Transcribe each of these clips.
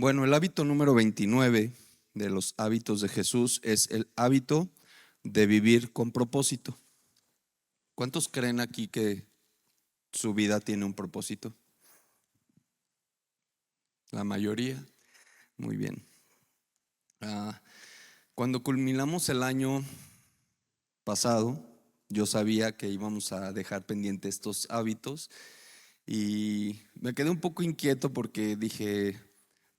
Bueno, el hábito número 29 de los hábitos de Jesús es el hábito de vivir con propósito. ¿Cuántos creen aquí que su vida tiene un propósito? La mayoría. Muy bien. Ah, Cuando culminamos el año pasado, yo sabía que íbamos a dejar pendiente estos hábitos y me quedé un poco inquieto porque dije,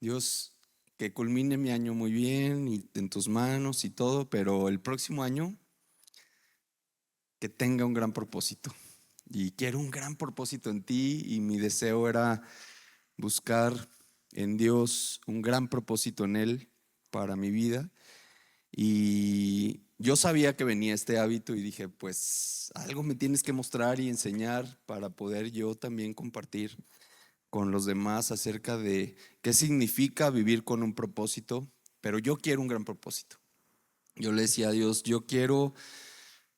Dios, que culmine mi año muy bien y en tus manos y todo, pero el próximo año que tenga un gran propósito. Y quiero un gran propósito en ti y mi deseo era buscar en Dios un gran propósito en Él para mi vida. Y yo sabía que venía este hábito y dije, pues algo me tienes que mostrar y enseñar para poder yo también compartir con los demás acerca de qué significa vivir con un propósito, pero yo quiero un gran propósito. Yo le decía a Dios, yo quiero,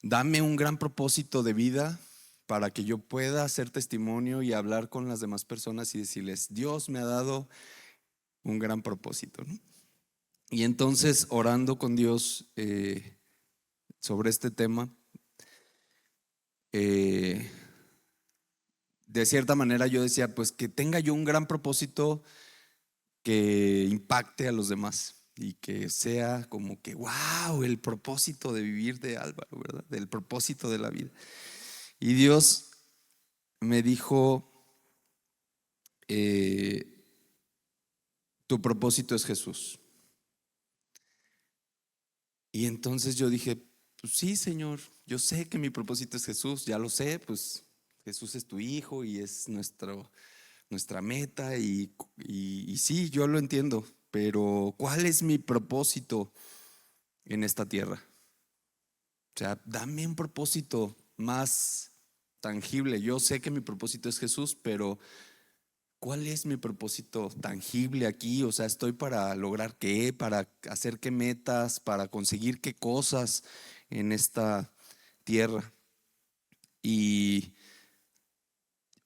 dame un gran propósito de vida para que yo pueda hacer testimonio y hablar con las demás personas y decirles, Dios me ha dado un gran propósito, ¿no? Y entonces orando con Dios sobre este tema, eh, de cierta manera yo decía, pues que tenga yo un gran propósito que impacte a los demás y que sea como que, wow, el propósito de vivir de Álvaro, ¿verdad? Del propósito de la vida. Y Dios me dijo, eh, tu propósito es Jesús. Y entonces yo dije, pues sí, Señor, yo sé que mi propósito es Jesús, ya lo sé, pues Jesús es tu hijo y es nuestra meta y sí, yo lo entiendo, pero ¿cuál es mi propósito en esta tierra? O sea, dame un propósito más tangible. Yo sé que mi propósito es Jesús, pero ¿cuál es mi propósito tangible aquí? O sea, estoy para lograr qué, para hacer qué metas, para conseguir qué cosas en esta tierra. Y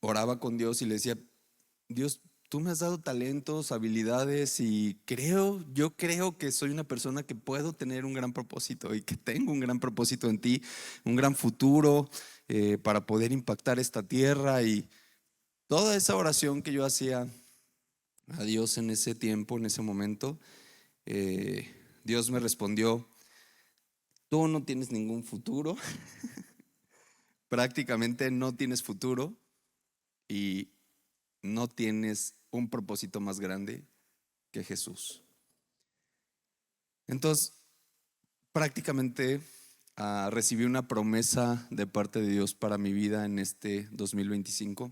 oraba con Dios y le decía, Dios, tú me has dado talentos, habilidades y yo creo que soy una persona que puedo tener un gran propósito y que tengo un gran propósito en ti, un gran futuro para poder impactar esta tierra. Y toda esa oración que yo hacía a Dios en ese tiempo, en ese momento, Dios me respondió, tú no tienes ningún futuro, prácticamente no tienes futuro y no tienes un propósito más grande que Jesús. Entonces, prácticamente recibí una promesa de parte de Dios para mi vida en este 2025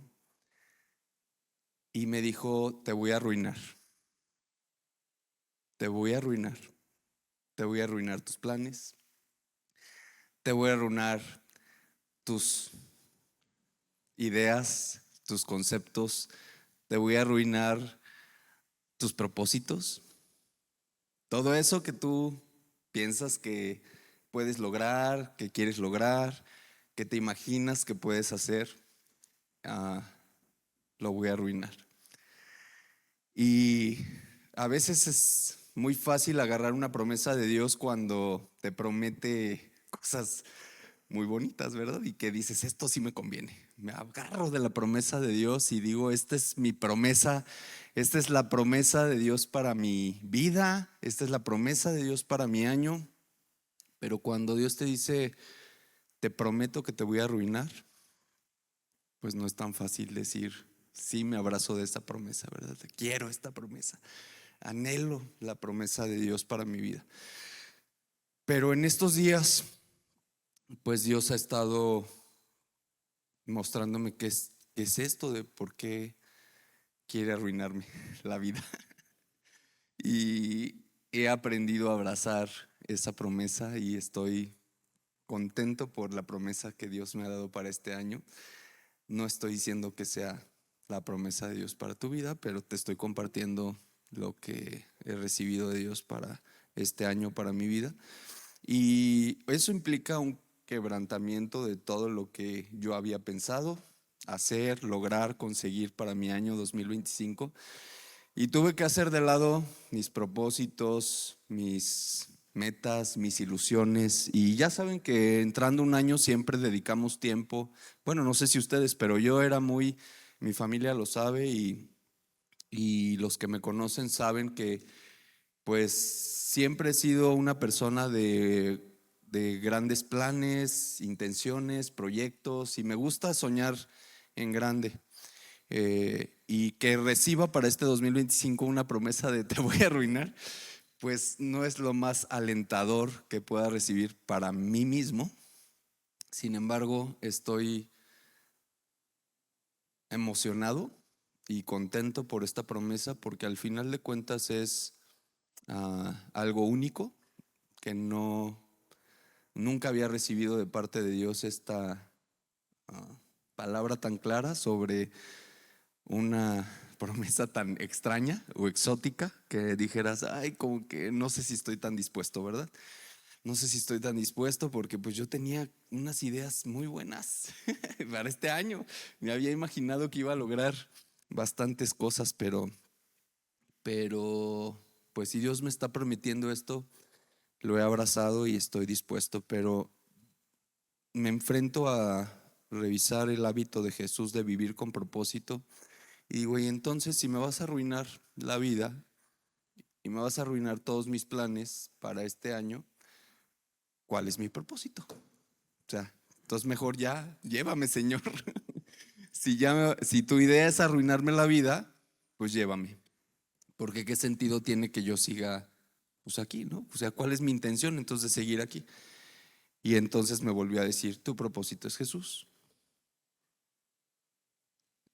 y me dijo, te voy a arruinar, te voy a arruinar, te voy a arruinar tus planes, te voy a arruinar tus ideas, tus conceptos, te voy a arruinar tus propósitos, todo eso que tú piensas que puedes lograr, que quieres lograr, que te imaginas que puedes hacer, ah, lo voy a arruinar. Y a veces es muy fácil agarrar una promesa de Dios cuando te promete cosas muy bonitas, ¿verdad? Y que dices, esto sí me conviene. Me agarro de la promesa de Dios y digo, esta es mi promesa, esta es la promesa de Dios para mi vida, esta es la promesa de Dios para mi año. Pero cuando Dios te dice, te prometo que te voy a arruinar, pues no es tan fácil decir, sí, me abrazo de esta promesa, ¿verdad? Quiero esta promesa, anhelo la promesa de Dios para mi vida. Pero en estos días, pues Dios ha estado mostrándome qué es esto de por qué quiere arruinarme la vida. Y he aprendido a abrazar esa promesa y estoy contento por la promesa que Dios me ha dado para este año. No estoy diciendo que sea la promesa de Dios para tu vida, pero te estoy compartiendo lo que he recibido de Dios para este año, para mi vida. Y eso implica un quebrantamiento de todo lo que yo había pensado hacer, lograr, conseguir para mi año 2025. Y tuve que hacer de lado mis propósitos, mis metas, mis ilusiones. Y ya saben que entrando un año siempre dedicamos tiempo. Bueno, no sé si ustedes, pero yo era muy, mi familia lo sabe y los que me conocen saben que pues siempre he sido una persona de grandes planes, intenciones, proyectos y me gusta soñar en grande. Y que reciba para este 2025 una promesa de te voy a arruinar, pues no es lo más alentador que pueda recibir para mí mismo. Sin embargo, estoy emocionado y contento por esta promesa porque al final de cuentas es algo único que nunca había recibido de parte de Dios esta palabra tan clara sobre una promesa tan extraña o exótica que dijeras, ay, como que no sé si estoy tan dispuesto, ¿verdad? No sé si estoy tan dispuesto porque pues yo tenía unas ideas muy buenas para este año. Me había imaginado que iba a lograr bastantes cosas, pero pues si Dios me está prometiendo esto, lo he abrazado y estoy dispuesto, pero me enfrento a revisar el hábito de Jesús de vivir con propósito y digo, y entonces si me vas a arruinar la vida y me vas a arruinar todos mis planes para este año, ¿cuál es mi propósito? O sea, entonces mejor ya, llévame, Señor. Si tu idea es arruinarme la vida, pues llévame. Porque qué sentido tiene que yo siga pues aquí, ¿no? O sea, ¿cuál es mi intención entonces de seguir aquí? Y entonces me volvió a decir, tu propósito es Jesús.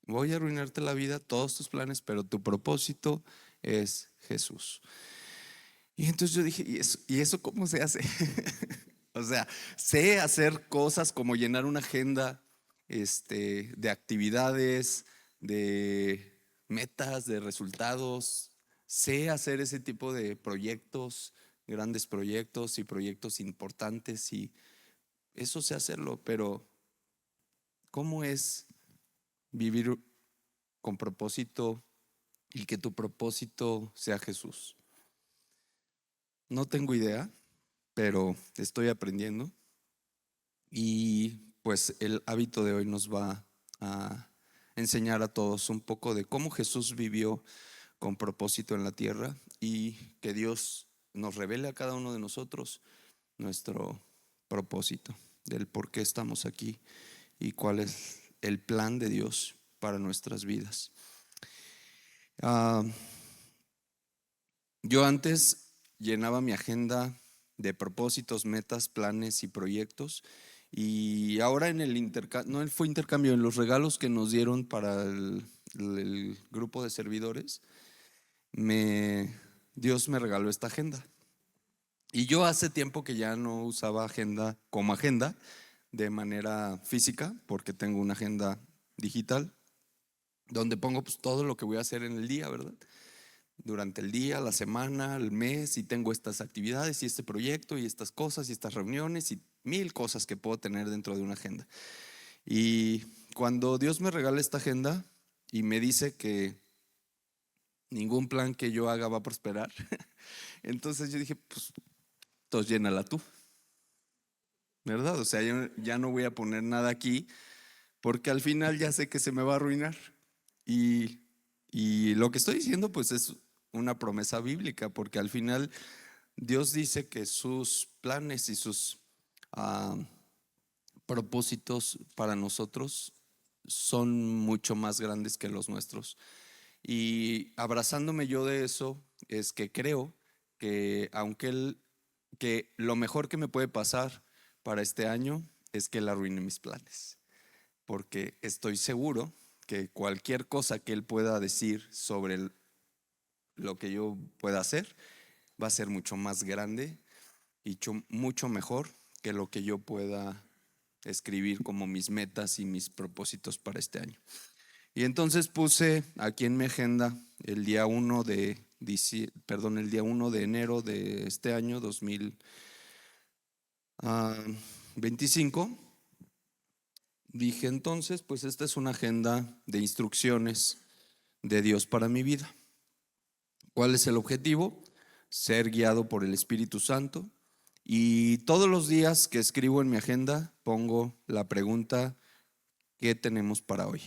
Voy a arruinarte la vida, todos tus planes, pero tu propósito es Jesús. Y entonces yo dije, ¿y eso cómo se hace? O sea, sé hacer cosas como llenar una agenda de actividades, de metas, de resultados. Sé hacer ese tipo de proyectos, grandes proyectos y proyectos importantes y eso sé hacerlo, pero ¿cómo es vivir con propósito y que tu propósito sea Jesús? No tengo idea, pero estoy aprendiendo y pues el hábito de hoy nos va a enseñar a todos un poco de cómo Jesús vivió con propósito en la tierra y que Dios nos revele a cada uno de nosotros nuestro propósito, del por qué estamos aquí y cuál es el plan de Dios para nuestras vidas. Ah, yo antes llenaba mi agenda de propósitos, metas, planes y proyectos. Y ahora en el intercambio, no fue intercambio, en los regalos que nos dieron para el grupo de servidores, Dios me regaló esta agenda. Y yo hace tiempo que ya no usaba agenda como agenda de manera física, porque tengo una agenda digital, donde pongo pues todo lo que voy a hacer en el día, ¿verdad? Durante el día, la semana, el mes, y tengo estas actividades y este proyecto y estas cosas y estas reuniones y mil cosas que puedo tener dentro de una agenda. Y cuando Dios me regala esta agenda y me dice que ningún plan que yo haga va a prosperar, entonces yo dije, pues, entonces llénala tú, ¿verdad? O sea, yo ya no voy a poner nada aquí porque al final ya sé que se me va a arruinar. Y, y lo que estoy diciendo pues es una promesa bíblica, porque al final Dios dice que sus planes y sus ah, propósitos para nosotros son mucho más grandes que los nuestros. Y abrazándome yo de eso es que creo que que lo mejor que me puede pasar para este año es que Él arruine mis planes, porque estoy seguro que cualquier cosa que Él pueda decir sobre lo que yo pueda hacer va a ser mucho más grande y mucho mejor que lo que yo pueda escribir como mis metas y mis propósitos para este año. Y entonces puse aquí en mi agenda el día 1 el día 1 de enero de este año 2025. Dije entonces, pues esta es una agenda de instrucciones de Dios para mi vida. ¿Cuál es el objetivo? Ser guiado por el Espíritu Santo. Y todos los días que escribo en mi agenda pongo la pregunta: ¿qué tenemos para hoy?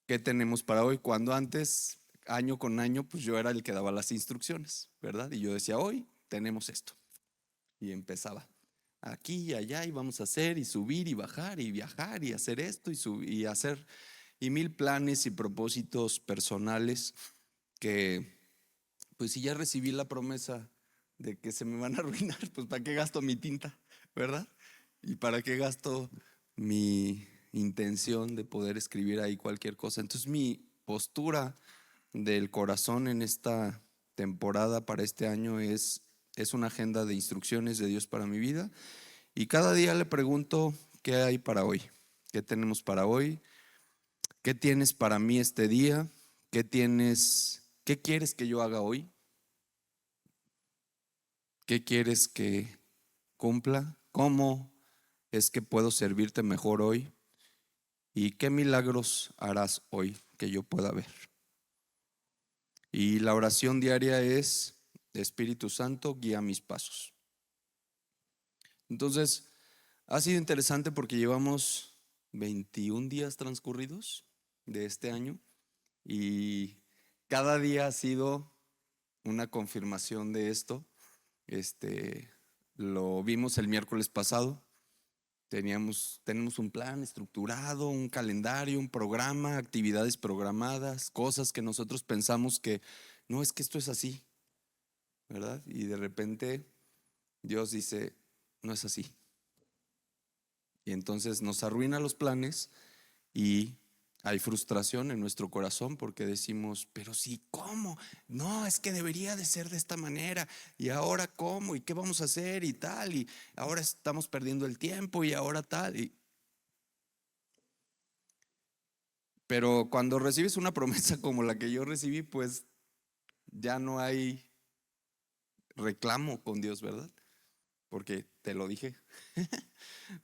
¿Qué tenemos para hoy? Cuando antes, año con año, pues yo era el que daba las instrucciones, ¿verdad? Y yo decía, hoy tenemos esto. Y empezaba aquí y allá, y vamos a hacer y subir y bajar y viajar y hacer esto y hacer y mil planes y propósitos personales que, pues si ya recibí la promesa de que se me van a arruinar, pues ¿para qué gasto mi tinta? ¿Verdad? ¿Y para qué gasto mi intención de poder escribir ahí cualquier cosa? Entonces mi postura del corazón en esta temporada para este año es una agenda de instrucciones de Dios para mi vida, y cada día le pregunto: ¿qué hay para hoy? ¿Qué tenemos para hoy? ¿Qué tienes para mí este día? ¿Qué quieres que yo haga hoy? ¿Qué quieres que cumpla? ¿Cómo es que puedo servirte mejor hoy? ¿Y qué milagros harás hoy que yo pueda ver? Y la oración diaria es: Espíritu Santo, guía mis pasos. Entonces, ha sido interesante porque llevamos 21 días transcurridos de este año, y cada día ha sido una confirmación de esto. Lo vimos el miércoles pasado. Tenemos un plan estructurado, un calendario, un programa, actividades programadas, cosas que nosotros pensamos que no, es que esto es así, ¿verdad? Y de repente Dios dice, no es así. Y entonces nos arruina los planes, y hay frustración en nuestro corazón porque decimos, pero sí, ¿cómo? No, es que debería de ser de esta manera. ¿Y ahora cómo? ¿Y qué vamos a hacer? Y tal. Y ahora estamos perdiendo el tiempo y ahora tal. Pero cuando recibes una promesa como la que yo recibí, pues ya no hay reclamo con Dios, ¿verdad? Porque te lo dije,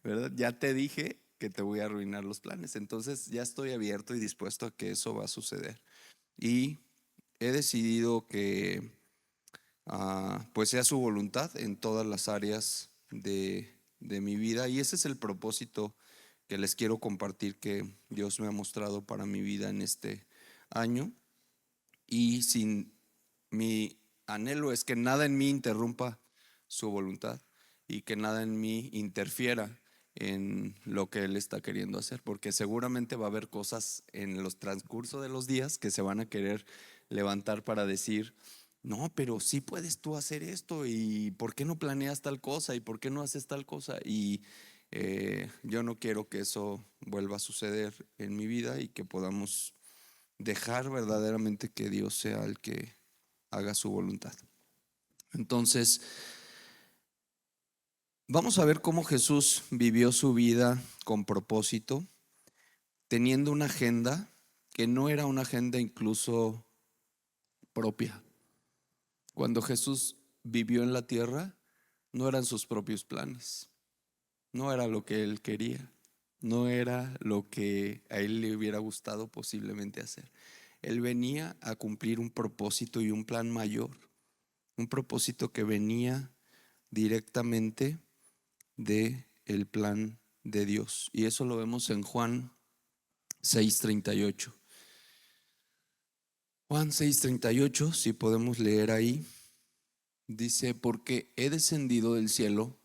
¿verdad? Ya te dije que te voy a arruinar los planes. Entonces ya estoy abierto y dispuesto a que eso va a suceder. Y he decidido que pues sea su voluntad en todas las áreas de mi vida. Y ese es el propósito que les quiero compartir, que Dios me ha mostrado para mi vida en este año. Y sin mi anhelo es que nada en mí interrumpa su voluntad, y que nada en mí interfiera en lo que Él está queriendo hacer, porque seguramente va a haber cosas en los transcurso de los días que se van a querer levantar para decir, no, pero sí puedes tú hacer esto, y ¿por qué no planeas tal cosa? ¿Y por qué no haces tal cosa? Y yo no quiero que eso vuelva a suceder en mi vida, y que podamos dejar verdaderamente que Dios sea el que haga su voluntad. Entonces, vamos a ver cómo Jesús vivió su vida con propósito, teniendo una agenda que no era una agenda incluso propia. Cuando Jesús vivió en la tierra, no eran sus propios planes, no era lo que Él quería, no era lo que a Él le hubiera gustado posiblemente hacer. Él venía a cumplir un propósito y un plan mayor, un propósito que venía directamente de el plan de Dios. Y eso lo vemos en Juan 6:38. Juan 6:38, si podemos leer ahí, dice: porque he descendido del cielo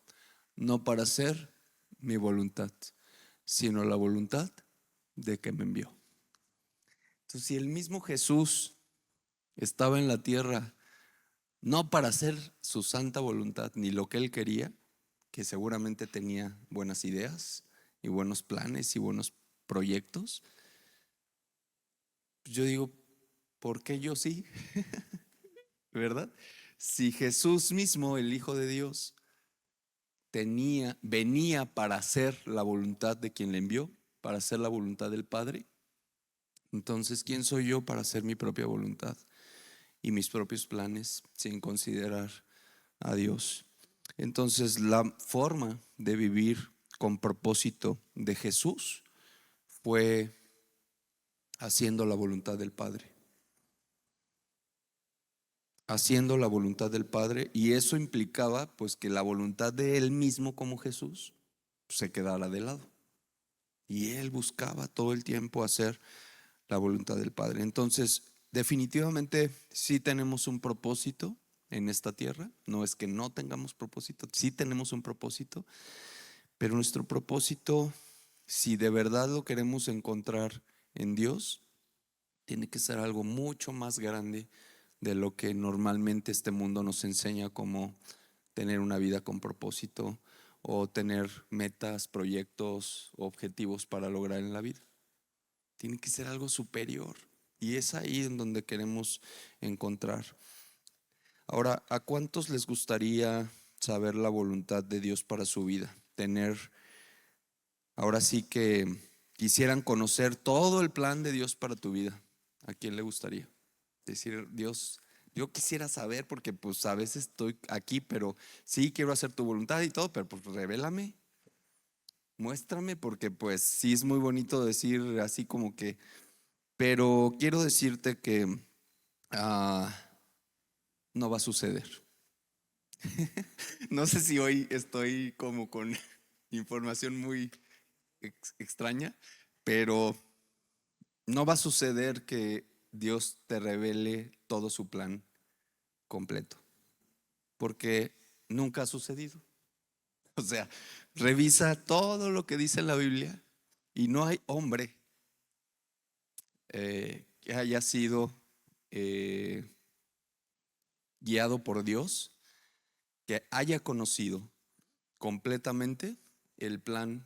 no para hacer mi voluntad, sino la voluntad de que me envió. Entonces, si el mismo Jesús estaba en la tierra no para hacer su santa voluntad ni lo que Él quería, que seguramente tenía buenas ideas y buenos planes y buenos proyectos, yo digo, ¿por qué yo sí? ¿Verdad? Si Jesús mismo, el Hijo de Dios, venía para hacer la voluntad de quien le envió, para hacer la voluntad del Padre, entonces ¿quién soy yo para hacer mi propia voluntad y mis propios planes sin considerar a Dios? Entonces, la forma de vivir con propósito de Jesús fue haciendo la voluntad del Padre. haciendo la voluntad del Padre, y eso implicaba pues que la voluntad de Él mismo como Jesús se quedara de lado. Y Él buscaba todo el tiempo hacer la voluntad del Padre. Entonces, definitivamente sí tenemos un propósito en esta tierra. No es que no tengamos propósito, sí tenemos un propósito, pero nuestro propósito, si de verdad lo queremos encontrar en Dios, tiene que ser algo mucho más grande de lo que normalmente este mundo nos enseña, como tener una vida con propósito o tener metas, proyectos, objetivos para lograr en la vida. Tiene que ser algo superior, y es ahí en donde queremos encontrar. Ahora, ¿a cuántos les gustaría saber la voluntad de Dios para su vida? Ahora sí que quisieran conocer todo el plan de Dios para tu vida. ¿A quién le gustaría decir: Dios, yo quisiera saber, porque pues a veces estoy aquí, pero sí quiero hacer tu voluntad y todo, pero pues revélame, muéstrame, porque pues sí es muy bonito decir así como que, pero quiero decirte que ah, no va a suceder. No sé si hoy estoy como con información muy extraña, pero no va a suceder que Dios te revele todo su plan completo, porque nunca ha sucedido. O sea, revisa todo lo que dice la Biblia y no hay hombre que haya sido eh, guiado por Dios, que haya conocido completamente el plan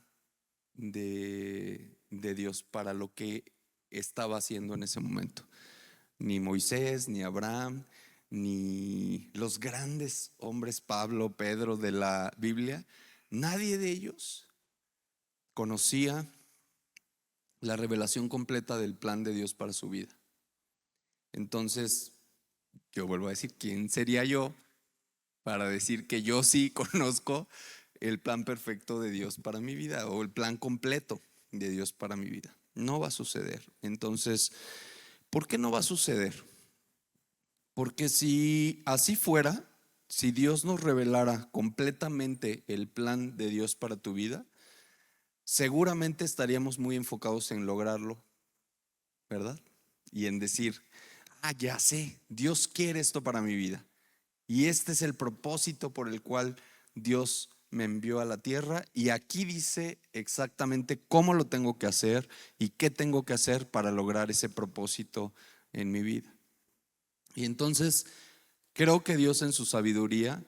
de Dios para lo que estaba haciendo en ese momento. Ni Moisés, ni Abraham, ni los grandes hombres, Pablo, Pedro de la Biblia, nadie de ellos conocía la revelación completa del plan de Dios para su vida. Entonces, yo vuelvo a decir, ¿quién sería yo para decir que yo sí conozco el plan perfecto de Dios para mi vida, o el plan completo de Dios para mi vida? No va a suceder. Entonces, ¿por qué no va a suceder? Porque si así fuera, si Dios nos revelara completamente el plan de Dios para tu vida, seguramente estaríamos muy enfocados en lograrlo, ¿verdad? Y en decir: ya sé, Dios quiere esto para mi vida, y este es el propósito por el cual Dios me envió a la tierra, y aquí dice exactamente cómo lo tengo que hacer y qué tengo que hacer para lograr ese propósito en mi vida. Y entonces creo que Dios, en su sabiduría,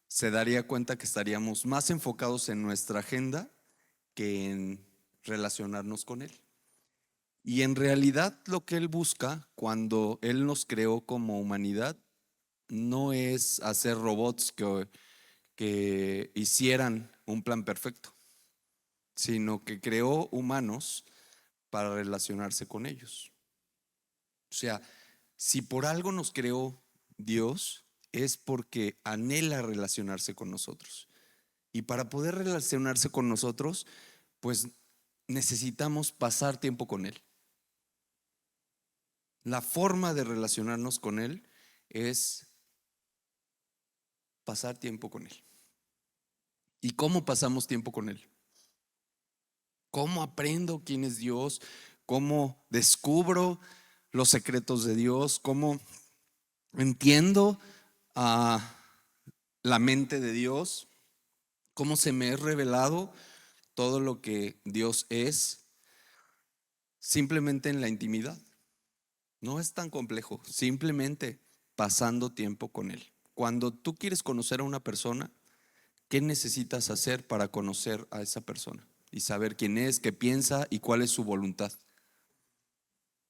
se daría cuenta que estaríamos más enfocados en nuestra agenda que en relacionarnos con Él. Y en realidad lo que Él busca cuando Él nos creó como humanidad no es hacer robots que hicieran un plan perfecto, sino que creó humanos para relacionarse con ellos. O sea, si por algo nos creó Dios, es porque anhela relacionarse con nosotros. Y para poder relacionarse con nosotros, pues necesitamos pasar tiempo con Él. La forma de relacionarnos con Él es pasar tiempo con Él. ¿Y cómo pasamos tiempo con Él? ¿Cómo aprendo quién es Dios? ¿Cómo descubro los secretos de Dios? ¿Cómo entiendo la mente de Dios? ¿Cómo se me es revelado todo lo que Dios es? Simplemente en la intimidad. No es tan complejo, simplemente pasando tiempo con Él. Cuando tú quieres conocer a una persona, ¿qué necesitas hacer para conocer a esa persona y saber quién es, qué piensa y cuál es su voluntad?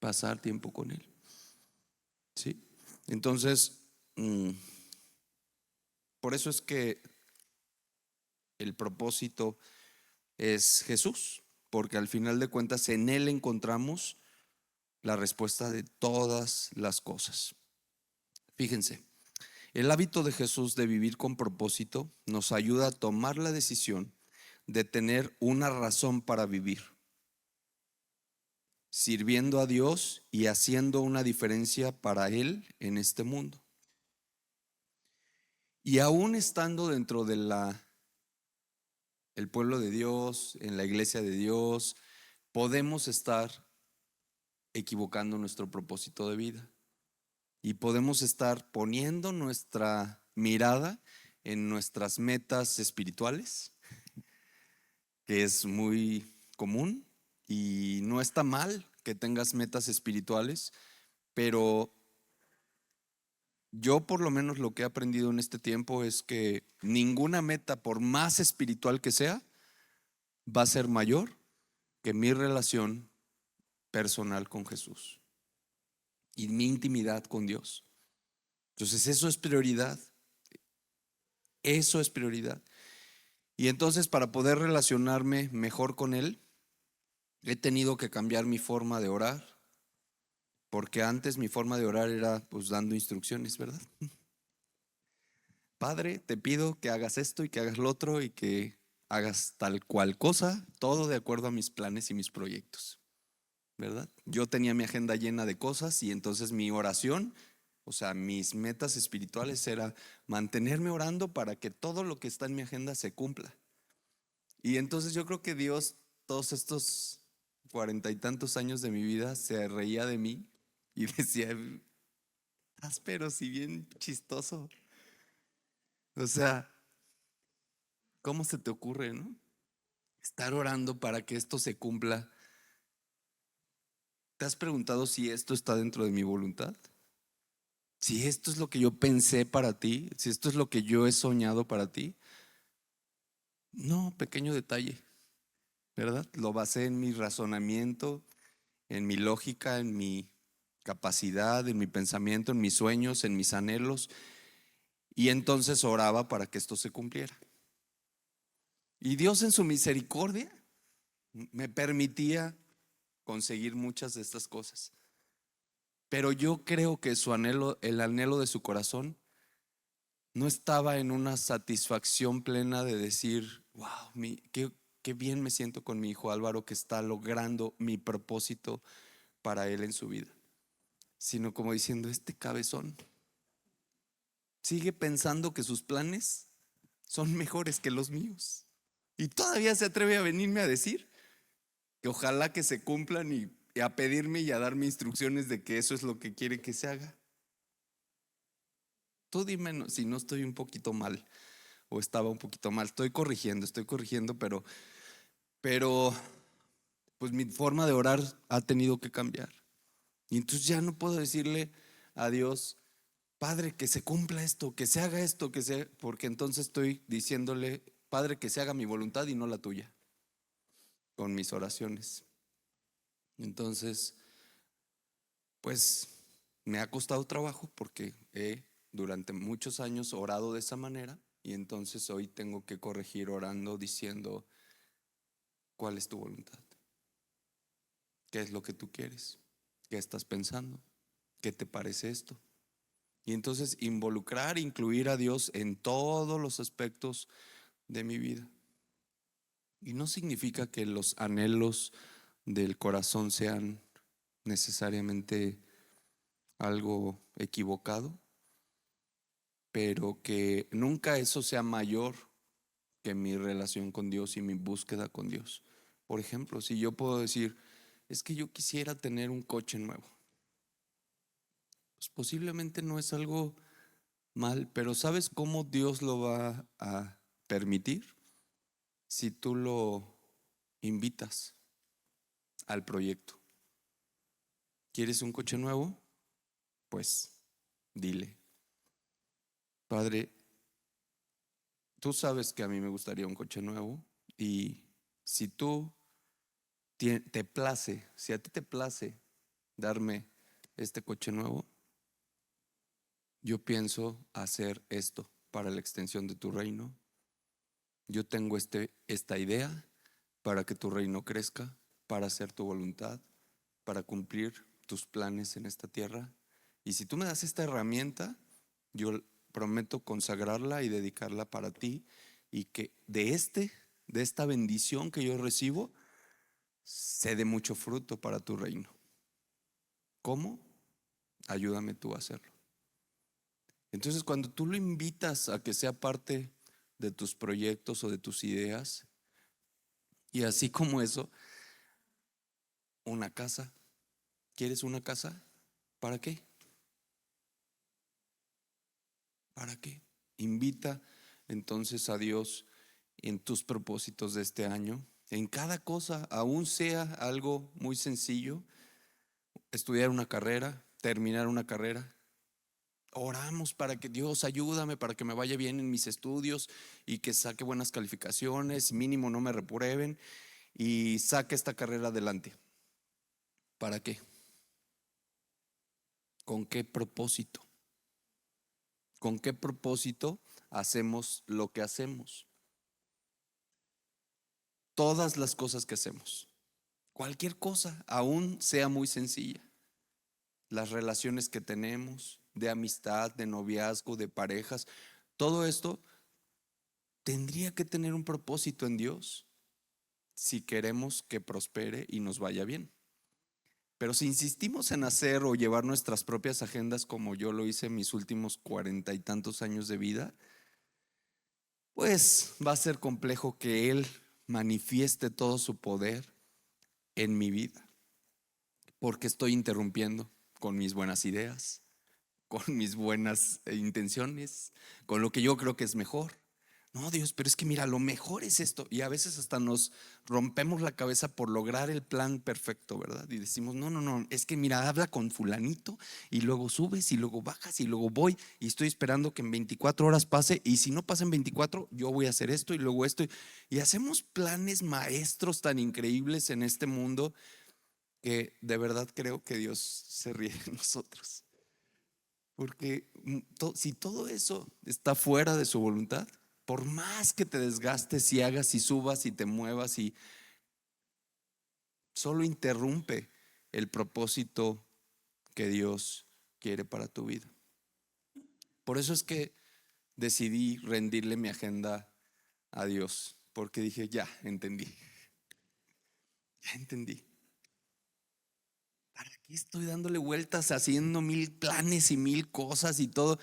Pasar tiempo con Él. ¿Sí? Entonces, por eso es que el propósito es Jesús, porque al final de cuentas en Él encontramos la respuesta de todas las cosas. Fíjense, el hábito de Jesús de vivir con propósito nos ayuda a tomar la decisión de tener una razón para vivir, sirviendo a Dios y haciendo una diferencia para Él en este mundo. Y aún estando dentro de el pueblo de Dios, en la iglesia de Dios, podemos estar equivocando nuestro propósito de vida. Y podemos estar poniendo nuestra mirada en nuestras metas espirituales, que es muy común y no está mal que tengas metas espirituales, pero yo por lo menos lo que he aprendido en este tiempo es que ninguna meta, por más espiritual que sea, va a ser mayor que mi relación personal con Jesús y mi intimidad con Dios. Entonces eso es prioridad, eso es prioridad. Y entonces para poder relacionarme mejor con Él, he tenido que cambiar mi forma de orar, porque antes mi forma de orar era pues dando instrucciones, ¿verdad? Padre, te pido que hagas esto y que hagas lo otro y que hagas tal cual cosa, todo de acuerdo a mis planes y mis proyectos, ¿verdad? Yo tenía mi agenda llena de cosas y entonces mi oración, o sea, mis metas espirituales era mantenerme orando para que todo lo que está en mi agenda se cumpla. Y entonces yo creo que Dios, todos estos 40 y tantos años de mi vida, se reía de mí y decía, áspero, si bien chistoso. O sea, ¿cómo se te ocurre, no? Estar orando para que esto se cumpla. ¿Te has preguntado si esto está dentro de mi voluntad? Si esto es lo que yo pensé para ti, si esto es lo que yo he soñado para ti. No, pequeño detalle, ¿verdad? Lo basé en mi razonamiento, en mi lógica, en mi capacidad, en mi pensamiento, en mis sueños, en mis anhelos. Y entonces oraba para que esto se cumpliera. Y Dios en su misericordia me permitía conseguir muchas de estas cosas. Pero yo creo que su anhelo, el anhelo de su corazón, no estaba en una satisfacción plena de decir, wow, qué bien me siento con mi hijo Álvaro que está logrando mi propósito para él en su vida. Sino como diciendo, este cabezón sigue pensando que sus planes son mejores que los míos. Y todavía se atreve a venirme a decir que ojalá que se cumplan y a pedirme y a darme instrucciones de que eso es lo que quiere que se haga. Tú dime si no estoy un poquito mal o estaba un poquito mal. Estoy corrigiendo, pero pues mi forma de orar ha tenido que cambiar. Y entonces ya no puedo decirle a Dios, Padre, que se cumpla esto, que se haga esto, porque entonces estoy diciéndole, Padre, que se haga mi voluntad y no la tuya, con mis oraciones. Entonces, pues me ha costado trabajo porque he durante muchos años orado de esa manera y entonces hoy tengo que corregir orando diciendo, ¿cuál es tu voluntad? ¿Qué es lo que tú quieres? ¿Qué estás pensando? ¿Qué te parece esto? Y entonces involucrar, incluir a Dios en todos los aspectos de mi vida. Y no significa que los anhelos del corazón sean necesariamente algo equivocado, pero que nunca eso sea mayor que mi relación con Dios y mi búsqueda con Dios. Por ejemplo, si yo puedo decir, es que yo quisiera tener un coche nuevo, pues posiblemente no es algo mal, pero ¿sabes cómo Dios lo va a permitir? Si tú lo invitas al proyecto. ¿Quieres un coche nuevo? Pues dile, Padre, tú sabes que a mí me gustaría un coche nuevo y si tú te place, si a ti te place darme este coche nuevo, yo pienso hacer esto para la extensión de tu reino. Yo tengo esta idea para que tu reino crezca, para hacer tu voluntad, para cumplir tus planes en esta tierra. Y si tú me das esta herramienta, yo prometo consagrarla y dedicarla para ti y que de esta bendición que yo recibo, se dé mucho fruto para tu reino. ¿Cómo? Ayúdame tú a hacerlo. Entonces, cuando tú lo invitas a que sea parte de tus proyectos o de tus ideas, y así como eso, una casa. ¿Quieres una casa? ¿Para qué? ¿Para qué? Invita entonces a Dios en tus propósitos de este año, en cada cosa, aún sea algo muy sencillo, estudiar una carrera, terminar una carrera. Oramos para que Dios ayúdame, para que me vaya bien en mis estudios y que saque buenas calificaciones, mínimo no me reprueben y saque esta carrera adelante. ¿Para qué? ¿Con qué propósito? ¿Con qué propósito hacemos lo que hacemos? Todas las cosas que hacemos, cualquier cosa, aún sea muy sencilla, las relaciones que tenemos de amistad, de noviazgo, de parejas, todo esto tendría que tener un propósito en Dios si queremos que prospere y nos vaya bien. Pero si insistimos en hacer o llevar nuestras propias agendas como yo lo hice en mis últimos 40 y tantos años de vida, pues va a ser complejo que Él manifieste todo su poder en mi vida, porque estoy interrumpiendo con mis buenas ideas, con mis buenas intenciones, con lo que yo creo que es mejor. No, Dios, pero es que mira, lo mejor es esto. Y a veces hasta nos rompemos la cabeza por lograr el plan perfecto, ¿verdad? Y decimos, no, no, no, es que mira, habla con fulanito y luego subes y luego bajas y luego voy y estoy esperando que en 24 horas pase y si no pasa en 24, yo voy a hacer esto y luego esto. Y hacemos planes maestros tan increíbles en este mundo que de verdad creo que Dios se ríe de nosotros. Porque si todo eso está fuera de su voluntad, por más que te desgastes y hagas y subas y te muevas y solo interrumpe el propósito que Dios quiere para tu vida. Por eso es que decidí rendirle mi agenda a Dios, porque dije, ya entendí. ¿Para qué estoy dándole vueltas, haciendo mil planes y mil cosas y todo?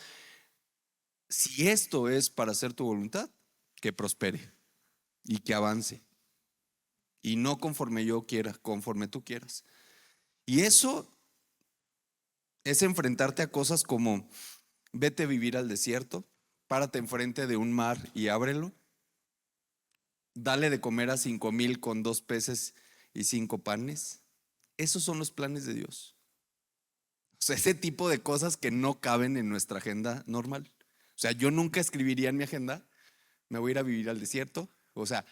Si esto es para hacer tu voluntad, que prospere y que avance. Y no conforme yo quiera, conforme tú quieras. Y eso es enfrentarte a cosas como vete a vivir al desierto, párate enfrente de un mar y ábrelo, dale de comer a 5,000 con 2 peces y 5 panes. Esos son los planes de Dios. O sea, ese tipo de cosas que no caben en nuestra agenda normal. O sea, yo nunca escribiría en mi agenda, me voy a ir a vivir al desierto. O sea,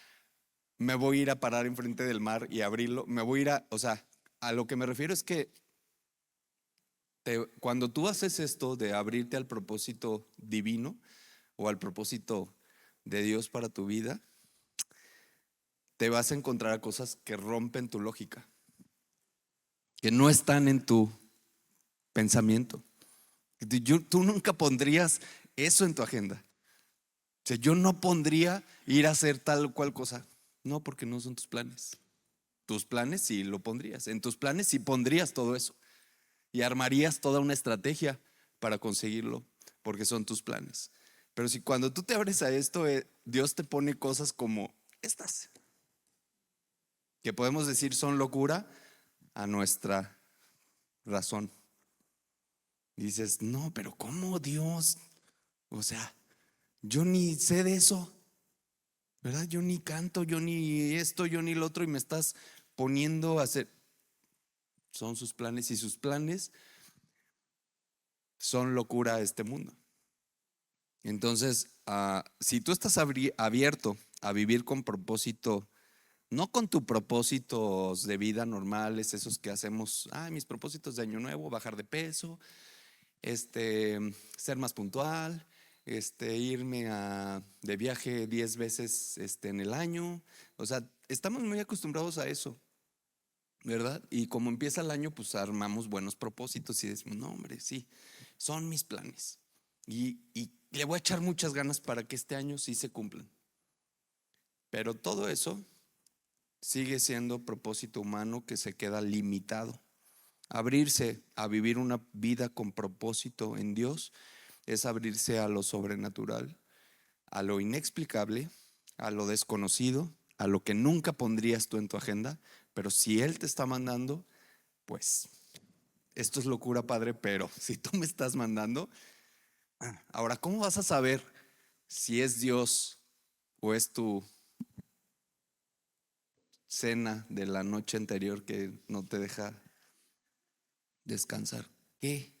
me voy a ir a parar enfrente del mar y abrirlo. Me voy a ir o sea, a lo que me refiero es que cuando tú haces esto de abrirte al propósito divino o al propósito de Dios para tu vida, te vas a encontrar a cosas que rompen tu lógica, que no están en tu pensamiento. Tú nunca pondrías eso en tu agenda. O sea, yo no pondría ir a hacer tal o cual cosa. No, porque no son tus planes. Tus planes sí lo pondrías. En tus planes sí pondrías todo eso. Y armarías toda una estrategia para conseguirlo, porque son tus planes. Pero si cuando tú te abres a esto, Dios te pone cosas como estas, que podemos decir son locura a nuestra razón. Dices, no, pero ¿cómo Dios? O sea, yo ni sé de eso, ¿verdad? Yo ni canto, yo ni esto, yo ni lo otro, y me estás poniendo a hacer. Son sus planes y sus planes son locura a este mundo. Entonces, si tú estás abierto a vivir con propósito, no con tus propósitos de vida normales, esos que hacemos, mis propósitos de año nuevo, bajar de peso, ser más puntual, irme de viaje 10 veces en el año. O sea, estamos muy acostumbrados a eso, ¿verdad? Y como empieza el año, pues armamos buenos propósitos y decimos, no, hombre, sí, son mis planes. Y le voy a echar muchas ganas para que este año sí se cumplan. Pero todo eso sigue siendo propósito humano que se queda limitado. Abrirse a vivir una vida con propósito en Dios es abrirse a lo sobrenatural, a lo inexplicable, a lo desconocido, a lo que nunca pondrías tú en tu agenda. Pero si Él te está mandando, pues esto es locura, Padre, pero si tú me estás mandando, ahora, ¿cómo vas a saber si es Dios o es tu cena de la noche anterior que no te deja descansar? ¿Qué?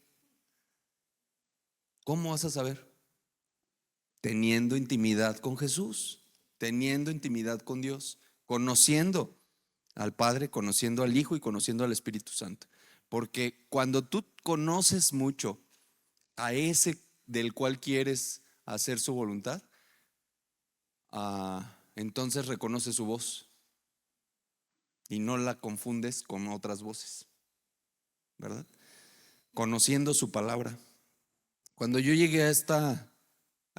¿Cómo vas a saber? Teniendo intimidad con Jesús, teniendo intimidad con Dios, conociendo al Padre, conociendo al Hijo y conociendo al Espíritu Santo. Porque cuando tú conoces mucho a ese del cual quieres hacer su voluntad, entonces reconoces su voz y no la confundes con otras voces, ¿verdad? Conociendo su palabra. Cuando yo llegué a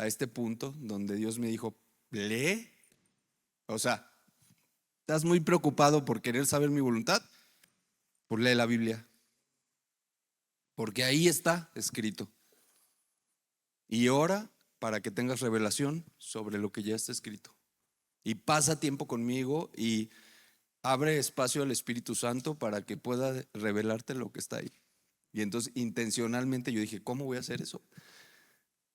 este punto donde Dios me dijo, lee, o sea, estás muy preocupado por querer saber mi voluntad, pues lee la Biblia, porque ahí está escrito. Y ora para que tengas revelación sobre lo que ya está escrito. Y pasa tiempo conmigo y abre espacio al Espíritu Santo para que pueda revelarte lo que está ahí. Y entonces intencionalmente yo dije, ¿cómo voy a hacer eso?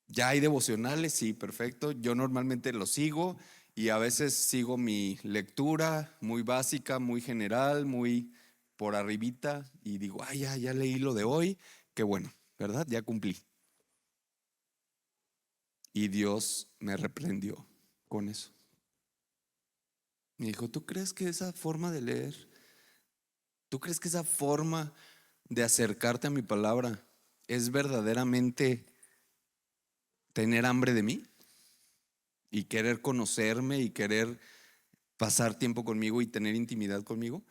Ya hay devocionales, sí, perfecto. Yo normalmente los sigo y a veces sigo mi lectura muy básica, muy general, muy por arribita y digo, ya leí lo de hoy, qué bueno, ¿verdad? Ya cumplí. Y Dios me reprendió con eso. Me dijo, ¿tú crees que esa forma de leer, tú crees que esa forma de acercarte a mi palabra es verdaderamente tener hambre de mí y querer conocerme y querer pasar tiempo conmigo y tener intimidad conmigo?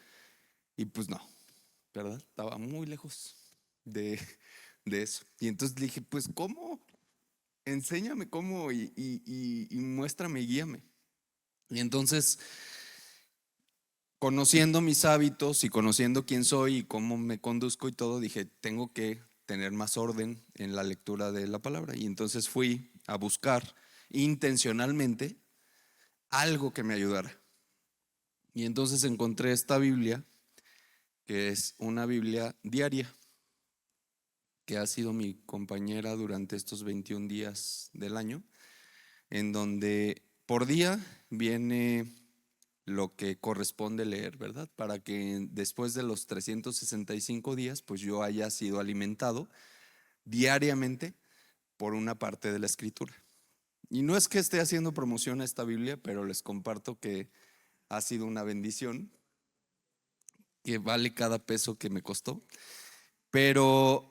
Y pues no, ¿verdad? Estaba muy lejos de, de eso. Y entonces le dije, pues ¿cómo? Enséñame cómo y muéstrame y guíame. Y entonces, conociendo mis hábitos y conociendo quién soy y cómo me conduzco y todo, dije, tengo que tener más orden en la lectura de la palabra. Y entonces fui a buscar intencionalmente algo que me ayudara. Y entonces encontré esta Biblia, que es una Biblia diaria, que ha sido mi compañera durante estos 21 días del año, en donde por día viene lo que corresponde leer, ¿verdad? Para que después de los 365 días, pues yo haya sido alimentado diariamente por una parte de la escritura. Y no es que esté haciendo promoción a esta Biblia, pero les comparto que ha sido una bendición, que vale cada peso que me costó. Pero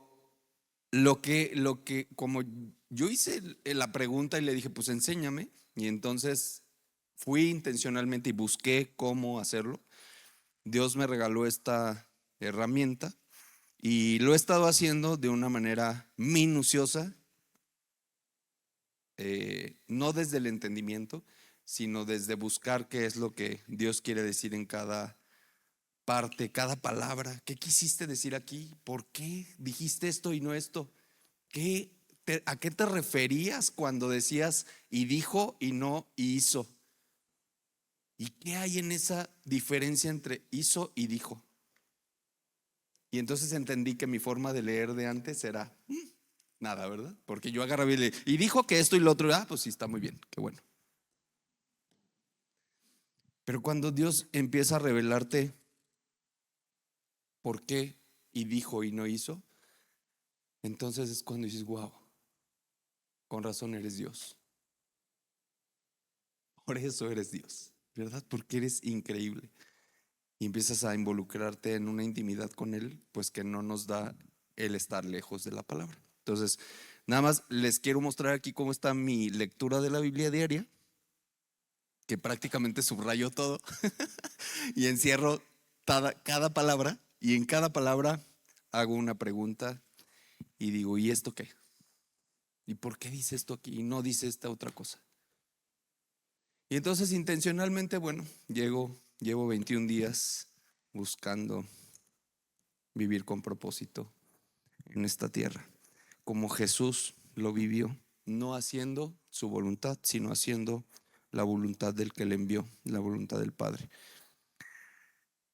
como yo hice la pregunta y le dije, pues enséñame, y entonces fui intencionalmente y busqué cómo hacerlo. Dios me regaló esta herramienta y lo he estado haciendo de una manera minuciosa, no desde el entendimiento, sino desde buscar qué es lo que Dios quiere decir en cada parte, cada palabra. ¿Qué quisiste decir aquí? ¿Por qué dijiste esto y no esto? ¿A qué te referías cuando decías y dijo y no y hizo? ¿Y qué hay en esa diferencia entre hizo y dijo? Y entonces entendí que mi forma de leer de antes era nada, ¿verdad? Porque yo agarraba y dijo que esto y lo otro, pues sí, está muy bien, qué bueno. Pero cuando Dios empieza a revelarte por qué y dijo y no hizo, entonces es cuando dices, wow, con razón eres Dios. Por eso eres Dios, ¿verdad? Porque eres increíble. Y empiezas a involucrarte en una intimidad con Él, pues que no nos da el estar lejos de la palabra. Entonces, nada más les quiero mostrar aquí cómo está mi lectura de la Biblia diaria, que prácticamente subrayo todo y encierro cada palabra, y en cada palabra hago una pregunta y digo, ¿y esto qué? ¿Y por qué dice esto aquí y no dice esta otra cosa? Y entonces intencionalmente, bueno, llevo 21 días buscando vivir con propósito en esta tierra, como Jesús lo vivió, no haciendo su voluntad, sino haciendo la voluntad del que le envió, la voluntad del Padre.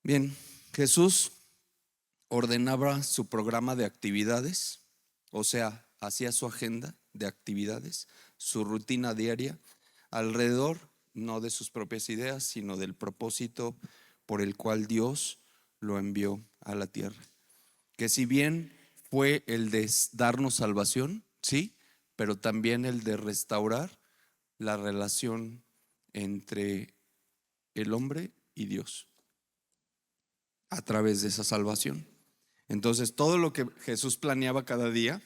Bien, Jesús ordenaba su programa de actividades, o sea, hacía su agenda de actividades, su rutina diaria, alrededor no de sus propias ideas, sino del propósito por el cual Dios lo envió a la tierra. Que si bien fue el de darnos salvación, sí, pero también el de restaurar la relación entre el hombre y Dios a través de esa salvación. Entonces, todo lo que Jesús planeaba cada día